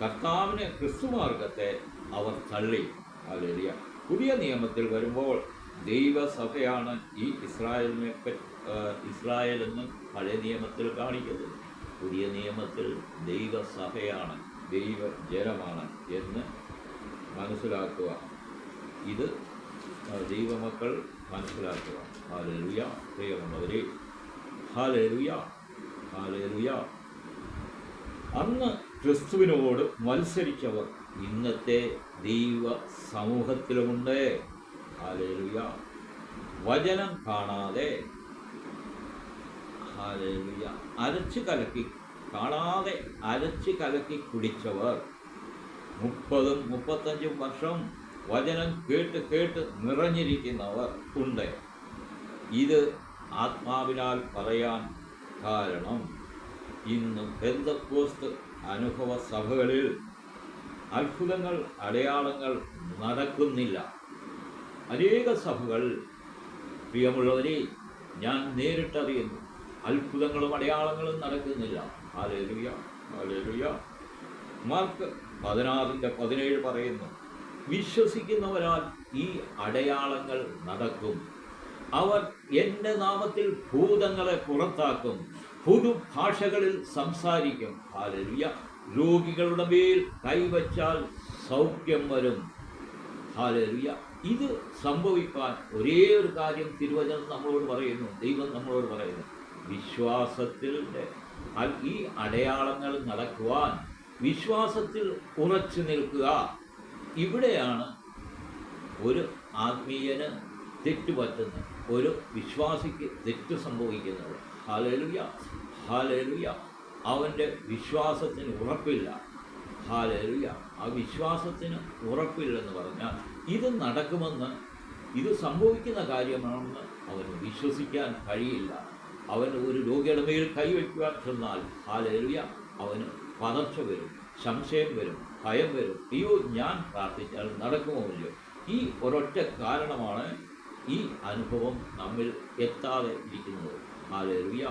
കർത്താവിനെ, ക്രിസ്തുമാർഗത്തെ അവർ തള്ളി. ഹല്ലേലൂയ. പുതിയ നിയമത്തിൽ വരുമ്പോൾ ദൈവസഭയാണ് ഈ ഇസ്രായേലെന്ന് പഴയ നിയമത്തിൽ കാണിക്കുന്നത്. പുതിയ നിയമത്തിൽ ദൈവസഭയാണ്, ദൈവജനമാണ് എന്ന് മനസ്സിലാക്കുക. ഇത് ദൈവമക്കൾ മനസ്സിലാക്കുക. ഹല്ലേലൂയ. പ്രിയമുള്ളവരെ, ഹല്ലേലൂയ, ഹല്ലേലൂയ. അന്ന് ക്രിസ്തുവിനോട് മത്സരിച്ചവർ ഇന്നത്തെ ദൈവ സമൂഹത്തിലുമുണ്ട്. ഹല്ലേലൂയ. വചനം കാണാതെ, ഹല്ലേലൂയ, അരച്ച് കലക്കി കുടിച്ചവർ 30-35 വർഷം വചനം കേട്ട് നിറഞ്ഞിരിക്കുന്നവർ ഉണ്ട്. ഇത് ആത്മാവിനാൽ പറയാൻ കാരണം ഇന്ന് പെന്തക്കോസ്ത് അനുഭവ സഭകളിൽ അത്ഭുതങ്ങൾ, അടയാളങ്ങൾ നടക്കുന്നില്ല. അനേക സഭകൾ, പ്രിയമുള്ളവരെ, ഞാൻ നേരിട്ടറിയുന്നു, അത്ഭുതങ്ങളും അടയാളങ്ങളും നടക്കുന്നില്ല. Hallelujah, hallelujah. മാർക്ക് 16:17 പറയുന്നു, വിശ്വസിക്കുന്നവരാൽ ഈ അടയാളങ്ങൾ നടക്കും. അവർ എൻ്റെ നാമത്തിൽ ഭൂതങ്ങളെ പുറത്താക്കും, പുതുഭാഷകളിൽ സംസാരിക്കും. ഹല്ലേലൂയ. രോഗികളുടെ മേൽ കൈവച്ചാൽ സൗഖ്യം വരും. ഹല്ലേലൂയ. ഇത് സംഭവിക്കാൻ ഒരേ ഒരു കാര്യം തിരുവചനം നമ്മളോട് പറയുന്നു, ദൈവം നമ്മളോട് പറയുന്നു. വിശ്വാസത്തിൽ ഈ അടയാളങ്ങൾ നടക്കുവാൻ വിശ്വാസത്തിൽ ഉറച്ചു നിൽക്കുക. ഇവിടെയാണ് ഒരു ആത്മീയന് തെറ്റുപറ്റുന്നത്, ഒരു വിശ്വാസിക്ക് തെറ്റ് സംഭവിക്കുന്നത്. Hallelujah, hallelujah. അവൻ്റെ വിശ്വാസത്തിന് ഉറപ്പില്ല. ഹല്ലേലൂയ. ആ വിശ്വാസത്തിന് ഉറപ്പില്ലെന്ന് പറഞ്ഞാൽ ഇത് നടക്കുമെന്ന്, ഇത് സംഭവിക്കുന്ന കാര്യമാണെന്ന് അവന് വിശ്വസിക്കാൻ കഴിയില്ല. അവൻ ഒരു രോഗിയുടെ മേൽ കൈവയ്ക്കുവാൻ ചെന്നാൽ ഹല്ലേലൂയ അവന് പതർച്ച വരും, സംശയം വരും, ഭയം വരും. അയ്യോ, ഞാൻ പ്രാർത്ഥിച്ചാൽ നടക്കുമോ ഇല്ലയോ? ഈ ഒരൊറ്റ കാരണമാണ് ഈ അനുഭവം നമ്മിൽ എത്താതെ ഇരിക്കുന്നത്. Hallelujah,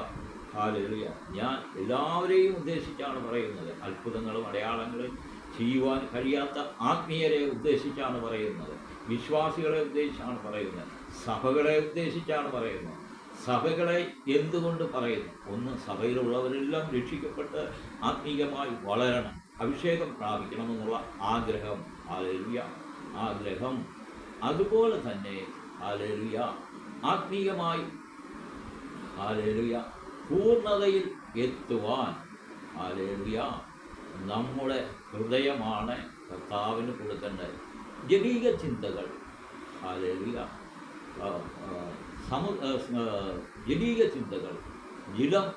hallelujah. ഞാൻ എല്ലാവരെയും ഉദ്ദേശിച്ചാണ് പറയുന്നത്. അത്ഭുതങ്ങളും അടയാളങ്ങളും ചെയ്യുവാൻ കഴിയാത്ത ആത്മീയരെ ഉദ്ദേശിച്ചാണ് പറയുന്നത്. വിശ്വാസികളെ ഉദ്ദേശിച്ചാണ് പറയുന്നത്. സഭകളെ ഉദ്ദേശിച്ചാണ് പറയുന്നത്. സഭകളെ എന്തുകൊണ്ട് പറയുന്നു? ഒന്ന്, സഭയിലുള്ളവരെല്ലാം രക്ഷിക്കപ്പെട്ട് ആത്മീയമായി വളരണം, അഭിഷേകം പ്രാപിക്കണമെന്നുള്ള ആഗ്രഹം. ഹല്ലേലൂയ, ആഗ്രഹം. അതുപോലെ തന്നെ ഹല്ലേലൂയ ആത്മീയമായി ഹല്ലേലൂയ പൂർണ്ണതയിൽ എത്തുവാൻ ഹല്ലേലൂയ നമ്മുടെ ഹൃദയമാണ് കർത്താവിന് കൊടുക്കേണ്ടത്. ജഡീക ചിന്തകൾ ഹല്ലേലൂയ, ജഡീക ചിന്തകൾ,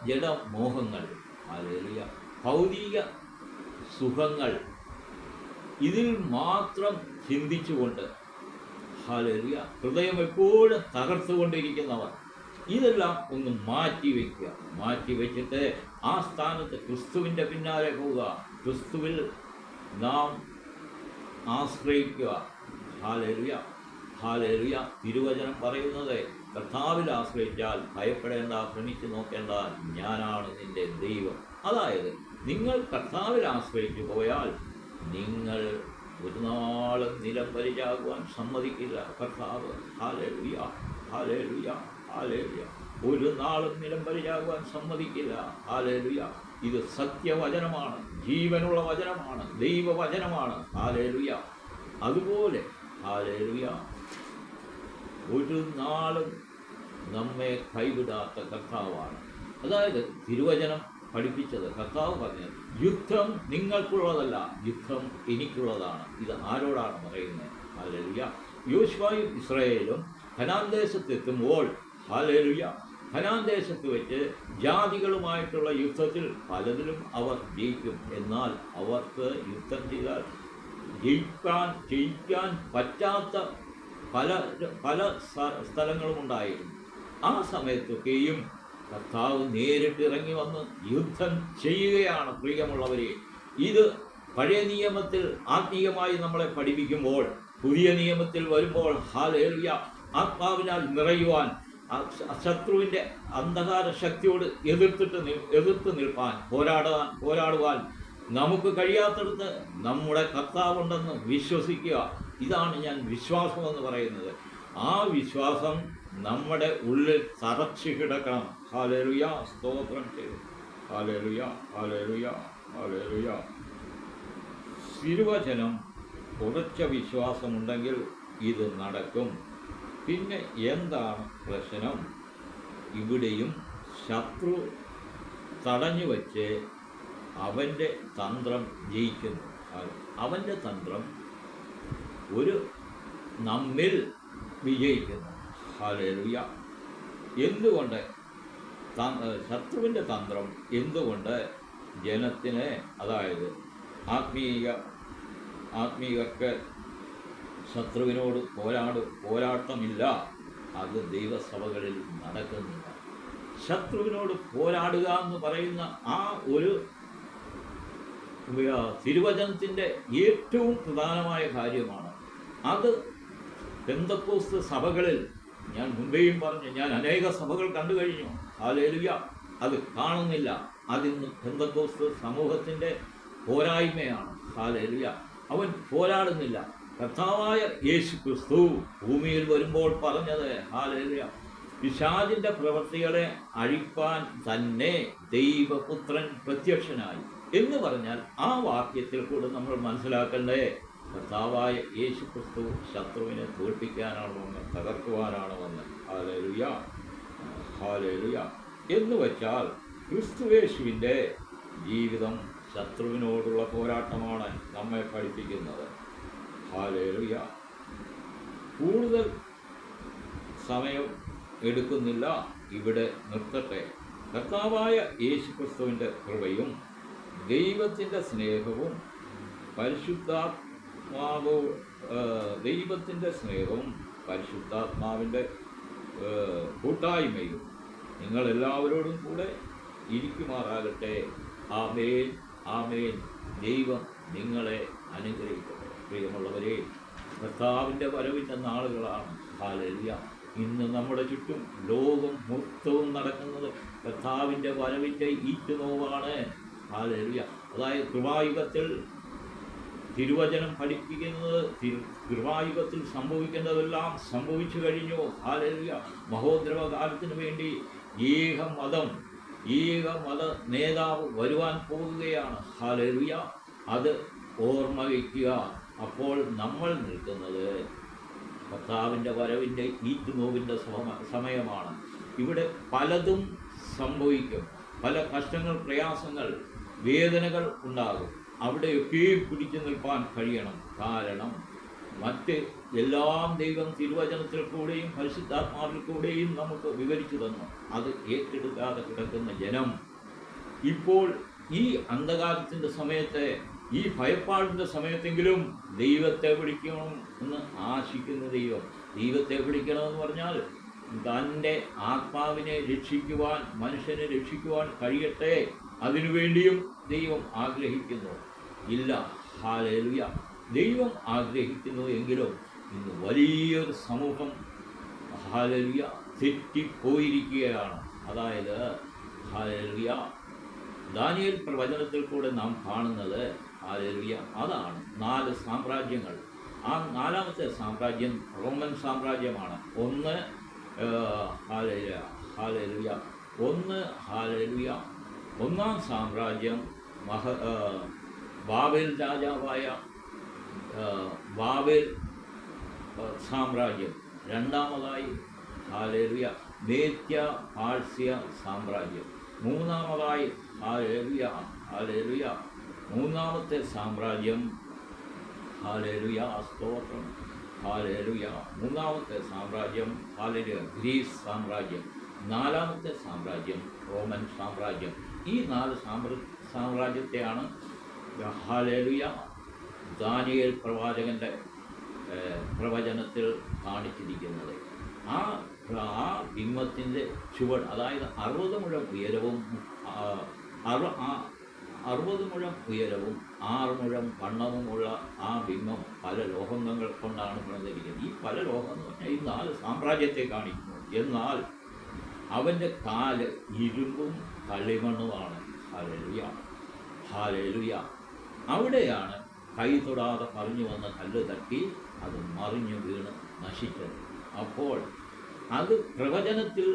ജഡമോഹങ്ങൾ ഹല്ലേലൂയ, ഭൗതിക സുഖങ്ങൾ, ഇതിൽ മാത്രം ചിന്തിച്ചുകൊണ്ട് ഹല്ലേലൂയ ഹൃദയം എപ്പോഴും തകർത്തുകൊണ്ടിരിക്കുന്നവർ, ഇതെല്ലാം ഒന്ന് മാറ്റിവെക്കുക. മാറ്റിവെച്ചിട്ട് ആ സ്ഥാനത്ത് ക്രിസ്തുവിൻ്റെ പിന്നാലെ പോവുക. ക്രിസ്തുവിൽ നാം ആശ്രയിക്കുക. Hallelujah, hallelujah. തിരുവചനം പറയുന്നത്, കർത്താവിൽ ആശ്രയിച്ചാൽ ഭയപ്പെടേണ്ട, ഭ്രമിച്ചു നോക്കേണ്ട, ഞാനാണ് നിന്റെ ദൈവം. അതായത് നിങ്ങൾ കർത്താവിൽ ആശ്രയിച്ചു പോയാൽ നിങ്ങൾ ഒരു നാളും നിലംപരിചാകുവാൻ സമ്മതിക്കില്ല കർത്താവ്. Hallelujah, hallelujah, hallelujah. ഒരു നാളും നിലംപരിചാകുവാൻ സമ്മതിക്കില്ല. ഹല്ലേലൂയ. ഇത് സത്യവചനമാണ്, ജീവനുള്ള വചനമാണ്, ദൈവവചനമാണ്. ഹല്ലേലൂയ. അതുപോലെ ഹല്ലേലൂയ ഒരു നാളും നമ്മെ കൈവിടാത്ത കർത്താവാണ്. അതായത് തിരുവചനം പഠിപ്പിച്ചത്, കർത്താവ് പറഞ്ഞത്, യുദ്ധം നിങ്ങൾക്കുള്ളതല്ല, യുദ്ധം എനിക്കുള്ളതാണ്. ഇത് ആരോടാണ് പറയുന്നത്? ഹല്ലേലൂയ. യോശുവയും ഇസ്രായേലും കനാൻ ദേശത്തെത്തുമ്പോൾ ഹല്ലേലൂയ കനാൻ ദേശത്ത് വെച്ച് ജാതികളുമായിട്ടുള്ള യുദ്ധത്തിൽ പലതിലും അവർ ജയിക്കും. എന്നാൽ അവർക്ക് യുദ്ധം ചെയ്താൽ ജയിക്കാൻ പറ്റാത്ത പല സ്ഥലങ്ങളും ഉണ്ടായിരുന്നു. ആ സമയത്തൊക്കെയും കർത്താവ് നേരിട്ട് ഇറങ്ങി വന്ന് യുദ്ധം ചെയ്യുകയാണ്. പ്രിയമുള്ളവരെ, ഇത് പഴയ നിയമത്തിൽ ആത്മീയമായി നമ്മളെ പഠിപ്പിക്കുമ്പോൾ, പുതിയ നിയമത്തിൽ വരുമ്പോൾ ഹല്ലേലൂയ ആത്മാവിനാൽ നിറയുവാൻ, ശത്രുവിൻ്റെ അന്ധകാര ശക്തിയോട് എതിർത്ത് നിൽപ്പാൻ, പോരാടുവാൻ നമുക്ക് കഴിയാത്തടത്ത് നമ്മുടെ കർത്താവുണ്ടെന്ന് വിശ്വസിക്കുക. ഇതാണ് ഞാൻ വിശ്വാസമെന്ന് പറയുന്നത്. ആ വിശ്വാസം നമ്മുടെ ഉള്ളിൽ തറച്ചു കിടക്കണം. ഹല്ലേലൂയ, സ്തോത്രം ചെയ്തു. Hallelujah, hallelujah, hallelujah. തിരുവചനം ഉറച്ച വിശ്വാസമുണ്ടെങ്കിൽ ഇത് നടക്കും. പിന്നെ എന്താണ് പ്രശ്നം? ഇവിടെയും ശത്രു തടഞ്ഞു വച്ച് അവൻ്റെ തന്ത്രം ജയിക്കുന്നു. അവൻ്റെ തന്ത്രം നമ്മിൽ വിജയിക്കുന്നു. ഹല്ലേലൂയ. എന്തുകൊണ്ട് ശത്രുവിൻ്റെ തന്ത്രം? എന്തുകൊണ്ട് ജനത്തിന്, അതായത് ആത്മീയർക്ക് ശത്രുവിനോട് പോരാട്ടമില്ല? അത് ദൈവസഭകളിൽ നടക്കുന്നില്ല. ശത്രുവിനോട് പോരാടുക എന്ന് പറയുന്ന ആ ഒരു തിരുവചനത്തിൻ്റെ ഏറ്റവും പ്രധാനമായ കാര്യമാണ്. അത് പെന്തക്കോസ്ത് സഭകളിൽ, ഞാൻ മുൻപേയും പറഞ്ഞു, ഞാൻ അനേക സഭകൾ കണ്ടു കഴിഞ്ഞു. ഹല്ലേലൂയ. അത് കാണുന്നില്ല. അതിന്ന് പെന്തക്കോസ്ത് സമൂഹത്തിൻ്റെ പോരായ്മയാണ്. ഹല്ലേലൂയ. അവൻ പോരാടുന്നില്ല. കർത്താവായ യേശു ക്രിസ്തു ഭൂമിയിൽ വരുമ്പോൾ പറഞ്ഞത്, ഹല്ലേലൂയ, പിശാചിൻ്റെ പ്രവൃത്തികളെ അഴിപ്പാൻ തന്നെ ദൈവപുത്രൻ പ്രത്യക്ഷനായി എന്ന് പറഞ്ഞാൽ ആ വാക്യത്തിൽ കൂടെ നമ്മൾ മനസ്സിലാക്കണ്ടേ, കർത്താവായ യേശു ക്രിസ്തു ശത്രുവിനെ തോൽപ്പിക്കാനാണ് വന്ന്, തകർക്കുവാനാണ് വന്ന്. Hallelujah, hallelujah. എന്ന് വെച്ചാൽ ക്രിസ്തുയേശുവിൻ്റെ ജീവിതം ശത്രുവിനോടുള്ള പോരാട്ടമാണ് നമ്മെ പഠിപ്പിക്കുന്നത്. ഹല്ലേലൂയ. കൂടുതൽ സമയം എടുക്കുന്നില്ല, ഇവിടെ നിർത്തട്ടെ. കർത്താവായ യേശുക്രിസ്തുവിൻ്റെ കൃപയും ദൈവത്തിൻ്റെ സ്നേഹവും പരിശുദ്ധാത്മാവോ ദൈവത്തിൻ്റെ സ്നേഹവും പരിശുദ്ധാത്മാവിൻ്റെ കൂട്ടായ്മയും നിങ്ങളെല്ലാവരോടും കൂടെ ഇരിക്കുമാറാകട്ടെ. ആമേൻ, ആമേൻ. ദൈവം നിങ്ങളെ അനുഗ്രഹിക്കട്ടെ. പ്രിയമുള്ളവരെ, കർത്താവിൻ്റെ വരവിൻ്റെ നാളുകളാണ്. ഹല്ലേലൂയ. ഇന്ന് നമ്മുടെ ചുറ്റും ലോകം മൊത്തവും നടക്കുന്നത് കർത്താവിൻ്റെ വരവിൻ്റെ ഈറ്റുനോവാണ്. ഹല്ലേലൂയ. അതായത് കൃപായുഗത്തിൽ തിരുവചനം പഠിപ്പിക്കുന്നത്, കൃപായുഗത്തിൽ സംഭവിക്കേണ്ടതെല്ലാം സംഭവിച്ചു കഴിഞ്ഞു. ഹല്ലേലൂയ. മഹോദ്രവകാലത്തിന് വേണ്ടി ഏക മത നേതാവ് വരുവാൻ പോകുകയാണ്. ഹല്ലേലൂയ. അത് ഓർമ്മ വയ്ക്കുക. അപ്പോൾ നമ്മൾ നിൽക്കുന്നത് കർത്താവിൻ്റെ വരവിൻ്റെ ഈറ്റുനോവിൻ്റെ സമയമാണ്. ഇവിടെ പലതും സംഭവിക്കും. പല കഷ്ടങ്ങൾ, പ്രയാസങ്ങൾ, വേദനകൾ ഉണ്ടാകും. അവിടെയൊക്കെയും പിടിച്ചു നിൽപ്പാൻ കഴിയണം. കാരണം മറ്റ് എല്ലാം ദൈവം തിരുവചനത്തിൽ കൂടെയും പരിശുദ്ധാത്മാവിൽ കൂടെയും നമുക്ക് വിവരിച്ചു തന്നു. അത് ഏറ്റെടുക്കാതെ കിടക്കുന്ന ജനം ഇപ്പോൾ ഈ അന്ധകാരത്തിൻ്റെ സമയത്തെ, ഈ ഭയപ്പാടിൻ്റെ സമയത്തെങ്കിലും ദൈവത്തെ വിളിക്കണം എന്ന് ആശിക്കുന്ന ദൈവത്തെ വിളിക്കണമെന്ന് പറഞ്ഞാൽ തൻ്റെ ആത്മാവിനെ രക്ഷിക്കുവാൻ, മനുഷ്യനെ രക്ഷിക്കുവാൻ കഴിയട്ടെ. അതിനുവേണ്ടിയും ദൈവം ആഗ്രഹിക്കുന്നു. ഇല്ല, ഹല്ലേലൂയ, ദൈവം ആഗ്രഹിക്കുന്നു എങ്കിലും ഇന്ന് വലിയൊരു സമൂഹം ഹല്ലേലൂയ തെറ്റിപ്പോയിരിക്കുകയാണ്. അതായത് ഹല്ലേലൂയ, ദാനിയേൽ പ്രവചനത്തിൽ കൂടെ നാം കാണുന്നത് ഹല്ലേലൂയ അതാണ് 4 സാമ്രാജ്യങ്ങൾ. ആ 4ാമത്തെ സാമ്രാജ്യം റോമൻ സാമ്രാജ്യമാണ്. ഒന്ന് ഹല്ലേലൂയ ഒന്നാം സാമ്രാജ്യം ബാബേൽ രാജാവായ ബാബേൽ സാമ്രാജ്യം. രണ്ടാമതായി ഹല്ലേലൂയ മേദ്യ പാർസ്യ സാമ്രാജ്യം. മൂന്നാമതായി ഹല്ലേലൂയ മൂന്നാമത്തെ സാമ്രാജ്യം ഹല്ലേലൂയ സ്തോത്രം ഹല്ലേലൂയ മൂന്നാമത്തെ സാമ്രാജ്യം ഹല്ലേലൂയ ഗ്രീസ് സാമ്രാജ്യം. 4ാമത്തെ സാമ്രാജ്യം റോമൻ സാമ്രാജ്യം. ഈ 4 സാമ്രാജ്യത്തെയാണ് ഹല്ലേലൂയ ദാനിയേൽ പ്രവാചകൻ്റെ പ്രവചനത്തിൽ കാണിച്ചിരിക്കുന്നത്. ആ ബിംബത്തിൻ്റെ ചുവട്, അതായത് 60 മുഴം ഉയരവും 60 മുഴം ഉയരവും 6 മുഴം വണ്ണവുമുള്ള ആ ബിംബം പല ലോഹങ്ങൾ കൊണ്ടാണ് പണിതിരിക്കുന്നത്. ഈ പല ലോഹം എന്ന് പറഞ്ഞാൽ ഈ 4 സാമ്രാജ്യത്തെ കാണിക്കുന്നു. എന്നാൽ അവൻ്റെ കാല് ഇരുമ്പും കളിമണ്ണുമാണ്. Hallelujah hallelujah. അവിടെയാണ് കൈ തൊടാതെ മറിഞ്ഞു വന്ന കല്ല് തട്ടി അത് മറിഞ്ഞു വീണ് നശിച്ചത്. അപ്പോൾ അത് പ്രവചനത്തിൽ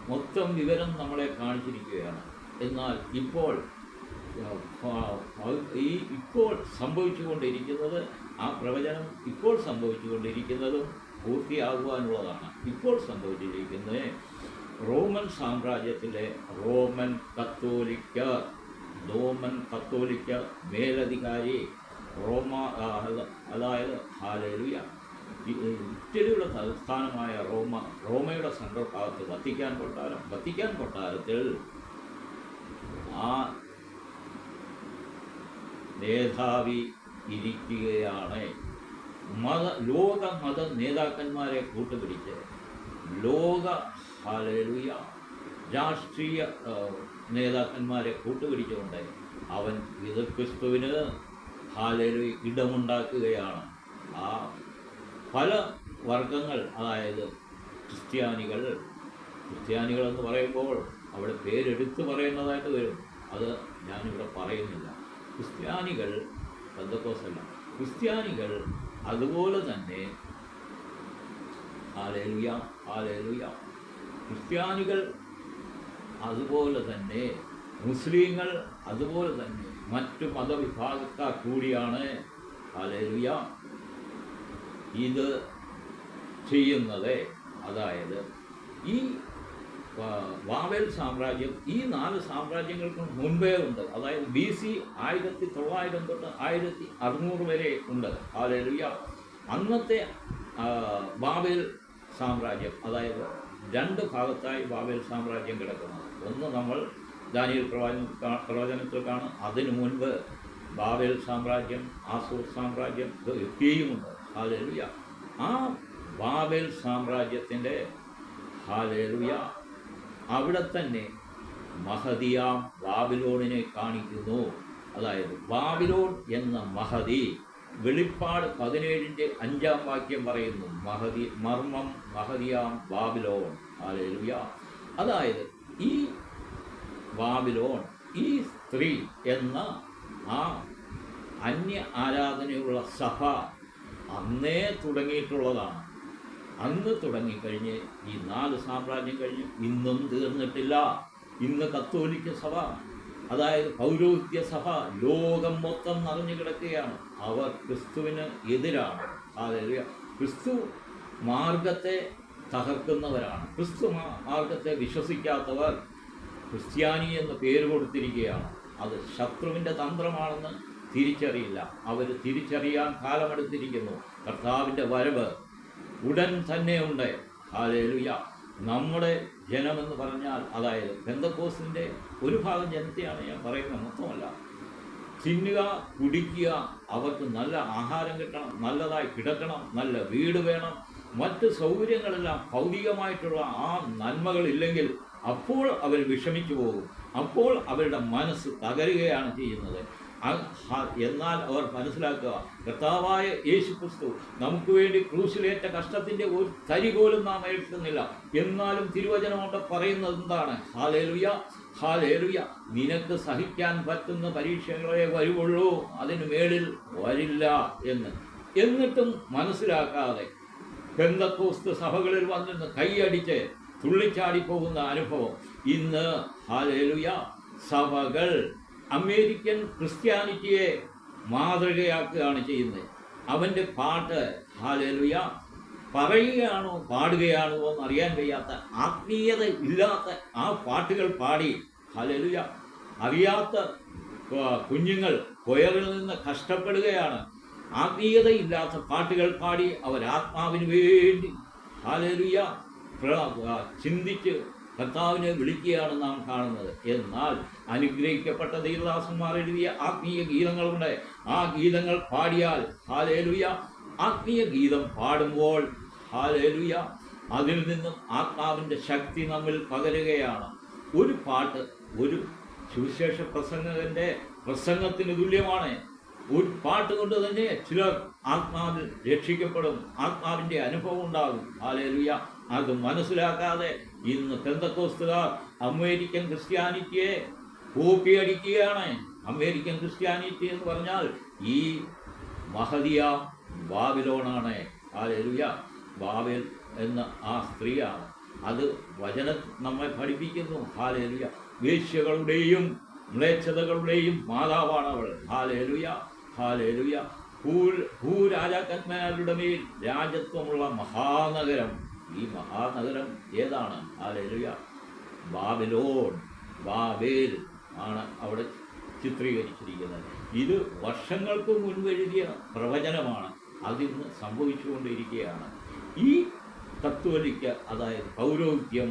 മൊത്തം വിവരം നമ്മളെ കാണിച്ചിരിക്കുകയാണ്. എന്നാൽ ഇപ്പോൾ സംഭവിച്ചുകൊണ്ടിരിക്കുന്നത്, ആ പ്രവചനം ഇപ്പോൾ സംഭവിച്ചുകൊണ്ടിരിക്കുന്നതും പൂർത്തിയാകുവാനുള്ളതാണ്. ഇപ്പോൾ സംഭവിച്ചിരിക്കുന്നത് റോമൻ സാമ്രാജ്യത്തിലെ റോമൻ കത്തോലിക്ക മേലധികാരി അതായത് ഹല്ലേലൂയ ഇറ്റലിയുടെ തലസ്ഥാനമായ റോമയുടെ സെൻട്രൽ ഭാഗത്ത് വത്തിക്കാൻ കൊട്ടാരത്തിൽ ആ മേധാവി ഇരിക്കുകയാണ്. ലോക മത നേതാക്കന്മാരെ കൂട്ടുപിടിച്ച് ഹല്ലേലൂയ രാഷ്ട്രീയ നേതാക്കന്മാരെ കൂട്ടുപിടിച്ചുകൊണ്ട് അവൻ ക്രിസ്തുവിന് ഹല്ലേലൂയ ഇടമുണ്ടാക്കുകയാണ്. ആ പല വർഗങ്ങൾ, അതായത് ക്രിസ്ത്യാനികളെന്ന് പറയുമ്പോൾ അവിടെ പേരെടുത്ത് പറയുന്നതായിട്ട് വരും. അത് ഞാനിവിടെ പറയുന്നില്ല. ക്രിസ്ത്യാനികൾ പെന്തക്കോസ്തല്ല, ക്രിസ്ത്യാനികൾ അതുപോലെ തന്നെ ഹല്ലേലൂയ ക്രിസ്ത്യാനികൾ അതുപോലെ തന്നെ, മുസ്ലിങ്ങൾ അതുപോലെ തന്നെ മറ്റു മതവിഭാഗക്കാർ കൂടിയാണ് ഹല്ലേലൂയ ഇത് ചെയ്യുന്നത്. അതായത് ഈ ബാബേൽ സാമ്രാജ്യം ഈ 4 സാമ്രാജ്യങ്ങൾക്കും മുൻപേ ഉണ്ട്. അതായത് BC 1900 തൊട്ട് 1600 വരെ ഉണ്ട്. ഹല്ലേലൂയ. അന്നത്തെ ബാബേൽ സാമ്രാജ്യം, അതായത് 2 ഭാഗത്തായി ബാബേൽ സാമ്രാജ്യം കിടക്കുന്നത്. ഒന്ന് നമ്മൾ ദാനിയേൽ പ്രവചനത്തിൽ കാണും. അതിനു മുൻപ് ബാബേൽ സാമ്രാജ്യം, ആസൂർ സാമ്രാജ്യം ഇതൊക്കെയുമുണ്ട്. ഹല്ലേലൂയ. ആ ബാബേൽ സാമ്രാജ്യത്തിൻ്റെ ഹല്ലേലൂയ അവിടെ തന്നെ മഹദിയാം ബാബിലോണിനെ കാണിക്കുന്നു. അതായത് ബാബിലോൺ എന്ന മഹതി വെളിപ്പാട് 17:5 പറയുന്നു. മർമ്മം മഹദിയാം ബാബിലോൺ. ഹല്ലേലൂയ. അതായത് ഈ ബാബിലോൺ, ഈ സ്ത്രീ എന്ന ആ അന്യ ആരാധനയുള്ള സഭ അന്നേ തുടങ്ങിയിട്ടുള്ളതാണ്. അന്ന് തുടങ്ങിക്കഴിഞ്ഞ് ഈ 4 സാമ്രാജ്യം കഴിഞ്ഞ് ഇന്നും തീർന്നിട്ടില്ല. ഇന്ന് കത്തോലിക്ക സഭ, അതായത് പൗരോഹിത്യ സഭ ലോകം മൊത്തം നിറഞ്ഞു കിടക്കുകയാണ്. അവർ ക്രിസ്തുവിന് എതിരാണ്. ഹല്ലേലൂയ. ക്രിസ്തു മാർഗത്തെ തകർക്കുന്നവരാണ്. ക്രിസ്തു മാർഗത്തെ വിശ്വസിക്കാത്തവർ ക്രിസ്ത്യാനി എന്ന് പേര് കൊടുത്തിരിക്കുകയാണ്. അത് ശത്രുവിൻ്റെ തന്ത്രമാണെന്ന് തിരിച്ചറിയില്ല. അവർ തിരിച്ചറിയാൻ കാലമെടുത്തിരിക്കുന്നു. കർത്താവിൻ്റെ വരവ് ഉടൻ തന്നെ ഉണ്ട്. ഹല്ലേലൂയ. നമ്മുടെ ജനമെന്ന് പറഞ്ഞാൽ, അതായത് പെന്തക്കോസ്തിൻ്റെ ഒരു ഭാഗം ജനത്തെയാണ് ഞാൻ പറയുന്നത്, മൊത്തമല്ല. തിന്നുക, കുടിക്കുക, അവർക്ക് നല്ല ആഹാരം കിട്ടണം, നല്ലതായി കിടക്കണം, നല്ല വീട് വേണം, മറ്റ് സൗകര്യങ്ങളെല്ലാം ഭൗതികമായിട്ടുള്ള ആ നന്മകളില്ലെങ്കിൽ അപ്പോൾ അവർ വിഷമിച്ചു പോകും. അപ്പോൾ അവരുടെ മനസ്സ് തകരുകയാണ് ചെയ്യുന്നത്. എന്നാൽ അവർ മനസ്സിലാക്കുക, കർത്താവായ യേശു ക്രിസ്തു നമുക്ക് വേണ്ടി ക്രൂശിലേറ്റ കഷ്ടത്തിൻ്റെ ഒരു തരി പോലും നാം ഏൽക്കുന്നില്ല. എന്നാലും തിരുവചനം കൊണ്ട് പറയുന്നത് എന്താണ്? Hallelujah, hallelujah. നിനക്ക് സഹിക്കാൻ പറ്റുന്ന പരീക്ഷകളെ വരുവുള്ളൂ, അതിന് മേളിൽ വരില്ല എന്ന്. എന്നിട്ടും മനസ്സിലാക്കാതെ പെന്തക്കോസ്ത് സഭകളിൽ വന്നിരുന്ന് കൈയടിച്ച് തുള്ളിച്ചാടിപ്പോകുന്ന അനുഭവം ഇന്ന് ഹല്ലേലൂയ സഭകൾ അമേരിക്കൻ ക്രിസ്ത്യാനിറ്റിയെ മാതൃകയാക്കുകയാണ് ചെയ്യുന്നത്. അവൻ്റെ പാട്ട് ഹല്ലേലൂയ പറയുകയാണോ പാടുകയാണോ എന്നറിയാൻ വയ്യാത്ത, ആത്മീയത ഇല്ലാത്ത ആ പാട്ടുകൾ പാടി ഹല്ലേലൂയ അറിയാത്ത കുഞ്ഞുങ്ങൾ കൊയറിൽ നിന്ന് കഷ്ടപ്പെടുകയാണ്. ആത്മീയതയില്ലാത്ത പാട്ടുകൾ പാടി അവർ ആത്മാവിന് വേണ്ടി ഹല്ലേലൂയ ചിന്തിച്ച് കർത്താവിനെ വിളിക്കുകയാണ് നാം കാണുന്നത്. എന്നാൽ അനുഗ്രഹിക്കപ്പെട്ട ദൈവദാസന്മാർ എഴുതിയ ആത്മീയ ഗീതങ്ങളുണ്ട്. ആ ഗീതങ്ങൾ പാടിയാൽ ഹല്ലേലൂയ, ആത്മീയ ഗീതം പാടുമ്പോൾ ഹല്ലേലൂയ അതിൽ നിന്നും ആത്മാവിൻ്റെ ശക്തി നമ്മിൽ പകരുകയാണ്. ഒരു പാട്ട് ഒരു സുവിശേഷ പ്രസംഗകൻ്റെ പ്രസംഗത്തിന് തുല്യമാണ്. ഒരു പാട്ട് കൊണ്ട് തന്നെ ചിലർ ആത്മാവിൽ രക്ഷിക്കപ്പെടും, ആത്മാവിൻ്റെ അനുഭവം ഉണ്ടാകും. ഹല്ലേലൂയ. അത് മനസ്സിലാക്കാതെ ഇന്ന് പെന്തക്കോസ്തുകാർ അമേരിക്കൻ ക്രിസ്ത്യാനിറ്റിയെ കോപ്പിയടിക്കുകയാണ്. അമേരിക്കൻ ക്രിസ്ത്യാനിറ്റി എന്ന് പറഞ്ഞാൽ ഈ മഹദിയ ബാബിലോണാണ്. ഹല്ലേലൂയ. ബാബേൽ എന്ന ആ സ്ത്രീയാണ്. അത് വചനം നമ്മെ പഠിപ്പിക്കുന്നു. ഹല്ലേലൂയ. വേശ്യകളുടെയും മ്ലേച്ഛതകളുടെയും മാതാവാണ് അവൾ. Hallelujah, hallelujah. ഭൂരാജാക്കന്മാരുടെ മേൽ രാജത്വമുള്ള മഹാനഗരം. ഈ മഹാനഗരം ഏതാണ്? ഹല്ലേലൂയ, ബാബിലോൺ, ബാബേൽ ആണ് അവിടെ ചിത്രീകരിച്ചിരിക്കുന്നത്. ഇത് വർഷങ്ങൾക്ക് മുൻപ് എഴുതിയ പ്രവചനമാണ്. അതിന്ന് സംഭവിച്ചുകൊണ്ടിരിക്കുകയാണ്. ഈ കത്തോലിക്ക, അതായത് പൗരോഹിത്യം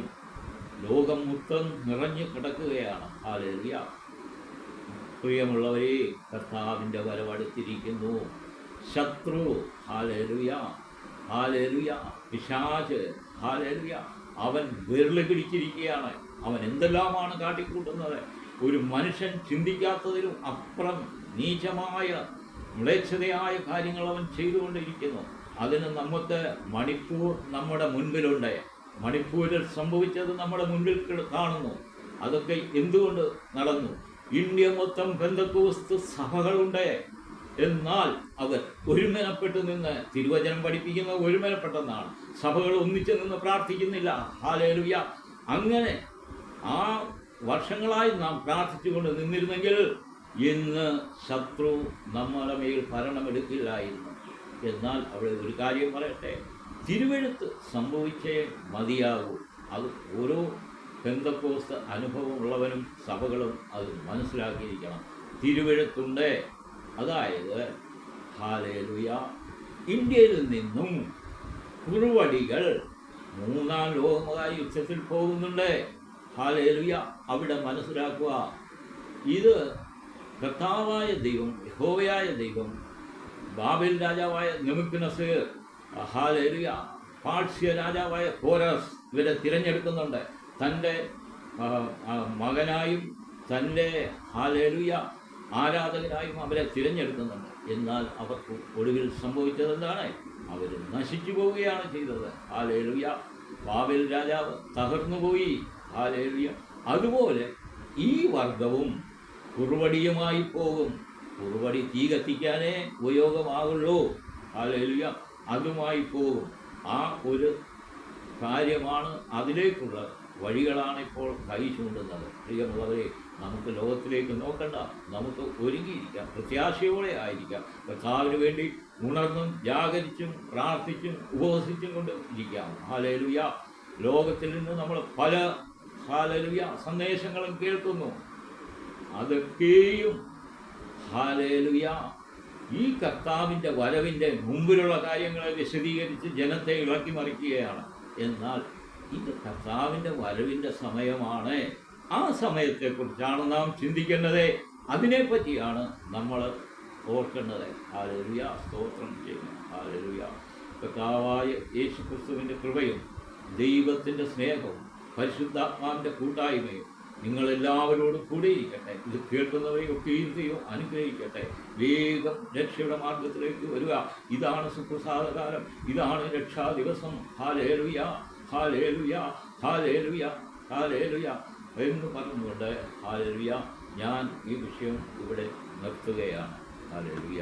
ലോകം മൊത്തം നിറഞ്ഞു കിടക്കുകയാണ്. ഹല്ലേലൂയ. പ്രിയമുള്ളവരെ, കർത്താവിൻ്റെ വരവടുത്തിരിക്കുന്നു. ശത്രു ഹല്ലേലൂയ, ഹല്ലേലൂയ, പിശാച് ഹല്ലേലൂയ, അവൻ വിരല് പിടിച്ചിരിക്കുകയാണ്. അവൻ എന്തെല്ലാമാണ് കാട്ടിക്കൂട്ടുന്നത്! ഒരു മനുഷ്യൻ ചിന്തിക്കാത്തതിലും അപ്പുറം നീചമായ മ്ലേച്ഛതയായ കാര്യങ്ങൾ അവൻ ചെയ്തുകൊണ്ടിരിക്കുന്നു. അതിന് നമുക്ക് മണിപ്പൂർ നമ്മുടെ മുൻപിലുണ്ട്. മണിപ്പൂരിൽ സംഭവിച്ചത് നമ്മുടെ മുൻപിൽ കാണുന്നു. അതൊക്കെ എന്തുകൊണ്ട് നടന്നു? ഇന്ത്യ മൊത്തം പെന്തക്കോസ്ത് സഭകളുണ്ട്. എന്നാൽ അവർ ഒരുമനപ്പെട്ട് നിന്ന് തിരുവചനം പഠിപ്പിക്കുന്ന ഒരുമനപ്പെട്ടെന്നാണ്. സഭകൾ ഒന്നിച്ച് നിന്ന് പ്രാർത്ഥിക്കുന്നില്ല. ഹല്ലേലൂയ. അങ്ങനെ ആ വർഷങ്ങളായി നാം പ്രാർത്ഥിച്ചുകൊണ്ട് നിന്നിരുന്നെങ്കിൽ ഇന്ന് ശത്രു നമ്മുടെ മേൽ ഭരണമെടുക്കില്ലായിരുന്നു. എന്നാൽ അവിടെ ഒരു കാര്യം പറയട്ടെ, തിരുവെഴുത്ത് സംഭവിച്ചേ മതിയാകൂ. അത് ഓരോ പെന്തക്കോസ്ത് അനുഭവമുള്ളവനും സഭകളും അത് മനസ്സിലാക്കിയിരിക്കണം. തിരുവെഴുത്തുണ്ട്. അതായത് ഹല്ലേലൂയ, ഇന്ത്യയിൽ നിന്നും കുറുവടികൾ 3ാം ലോകമഹാ യുദ്ധത്തിൽ പോകുന്നുണ്ട്. ഹല്ലേലൂയ അവിടെ മനസ്സിലാക്കുക, ഇത് കർത്താവായ ദൈവം, യഹോവയായ ദൈവം ബാബേൽ രാജാവായ നെബൂഖദ്നേസർ, ഹല്ലേലൂയ, പാർസ്യ രാജാവായ കോരസ് ഇവരെ തിരഞ്ഞെടുക്കുന്നുണ്ട്. തൻ്റെ മകനായും തൻ്റെ ഹല്ലേലൂയ ആരാധകരായും അവരെ തിരഞ്ഞെടുക്കുന്നുണ്ട്. എന്നാൽ അവർക്ക് ഒടുവിൽ സംഭവിച്ചത് എന്താണ്? അവർ നശിച്ചു പോവുകയാണ് ചെയ്തത്. ഹല്ലേലൂയ, ബാബേൽ രാജാവ് തകർന്നുപോയി. ഹല്ലേലൂയ, അതുപോലെ ഈ വർഗവും കുറുവടിയുമായി പോകും. കുറുവടി തീ കത്തിക്കാനേ ഉപയോഗമാകുള്ളൂ. ഹല്ലേലൂയ, അതുമായി പോകും. ആ ഒരു കാര്യമാണ്, അതിലേക്കുള്ള വഴികളാണ് ഇപ്പോൾ കൈ ചൂണ്ടുന്നത്. പ്രിയമുള്ളവരെ, നമുക്ക് ലോകത്തിലേക്ക് നോക്കണ്ട, നമുക്ക് ഒരുങ്ങിയിരിക്കാം, പ്രത്യാശയോടെ ആയിരിക്കാം. കർത്താവിന് വേണ്ടി ഉണർന്നും ജാഗരിച്ചും പ്രാർത്ഥിച്ചും ഉപവസിച്ചും കൊണ്ട് ഇരിക്കാം. ഹല്ലേലൂയ, ലോകത്തിൽ നിന്ന് നമ്മൾ പല ഹല്ലേലൂയ സന്ദേശങ്ങളും കേൾക്കുന്നു. അതൊക്കെയും ഹല്ലേലൂയ ഈ കർത്താവിൻ്റെ വരവിൻ്റെ മുമ്പിലുള്ള കാര്യങ്ങളെ വിശദീകരിച്ച് ജനത്തെ ഇളക്കി മറിക്കുകയാണ്. എന്നാൽ ഇത് കർത്താവിൻ്റെ വരവിൻ്റെ സമയമാണ്. ആ സമയത്തെക്കുറിച്ചാണ് നാം ചിന്തിക്കേണ്ടത്. അതിനെപ്പറ്റിയാണ് നമ്മൾ ഓർക്കേണ്ടത്. ഹല്ലേലൂയ, സ്തോത്രം ചെയ്യുന്നു. ഹല്ലേലൂയ, കർത്താവായ യേശുക്രിസ്തുവിൻ്റെ കൃപയും ദൈവത്തിൻ്റെ സ്നേഹവും പരിശുദ്ധാത്മാവിൻ്റെ കൂട്ടായ്മയും നിങ്ങളെല്ലാവരോടും കൂടെ ഇരിക്കട്ടെ. ഇത് കേൾക്കുന്നവരെയൊക്കെയും ദൈവം അനുഗ്രഹിക്കട്ടെ. വേഗം രക്ഷയുടെ മാർഗത്തിലേക്ക് വരിക. ഇതാണ് സുപ്രസാദകാലം, ഇതാണ് രക്ഷാ ദിവസം. ഹല്ലേലൂയ, ഹല്ലേലൂയ, ഹല്ലേലൂയ, ഹല്ലേലൂയ എന്ന് പറഞ്ഞുകൊണ്ട് ഹല്ലേലൂയ ഞാൻ ഈ വിഷയം ഇവിടെ നിർത്തുകയാണ്. ഹല്ലേലൂയ.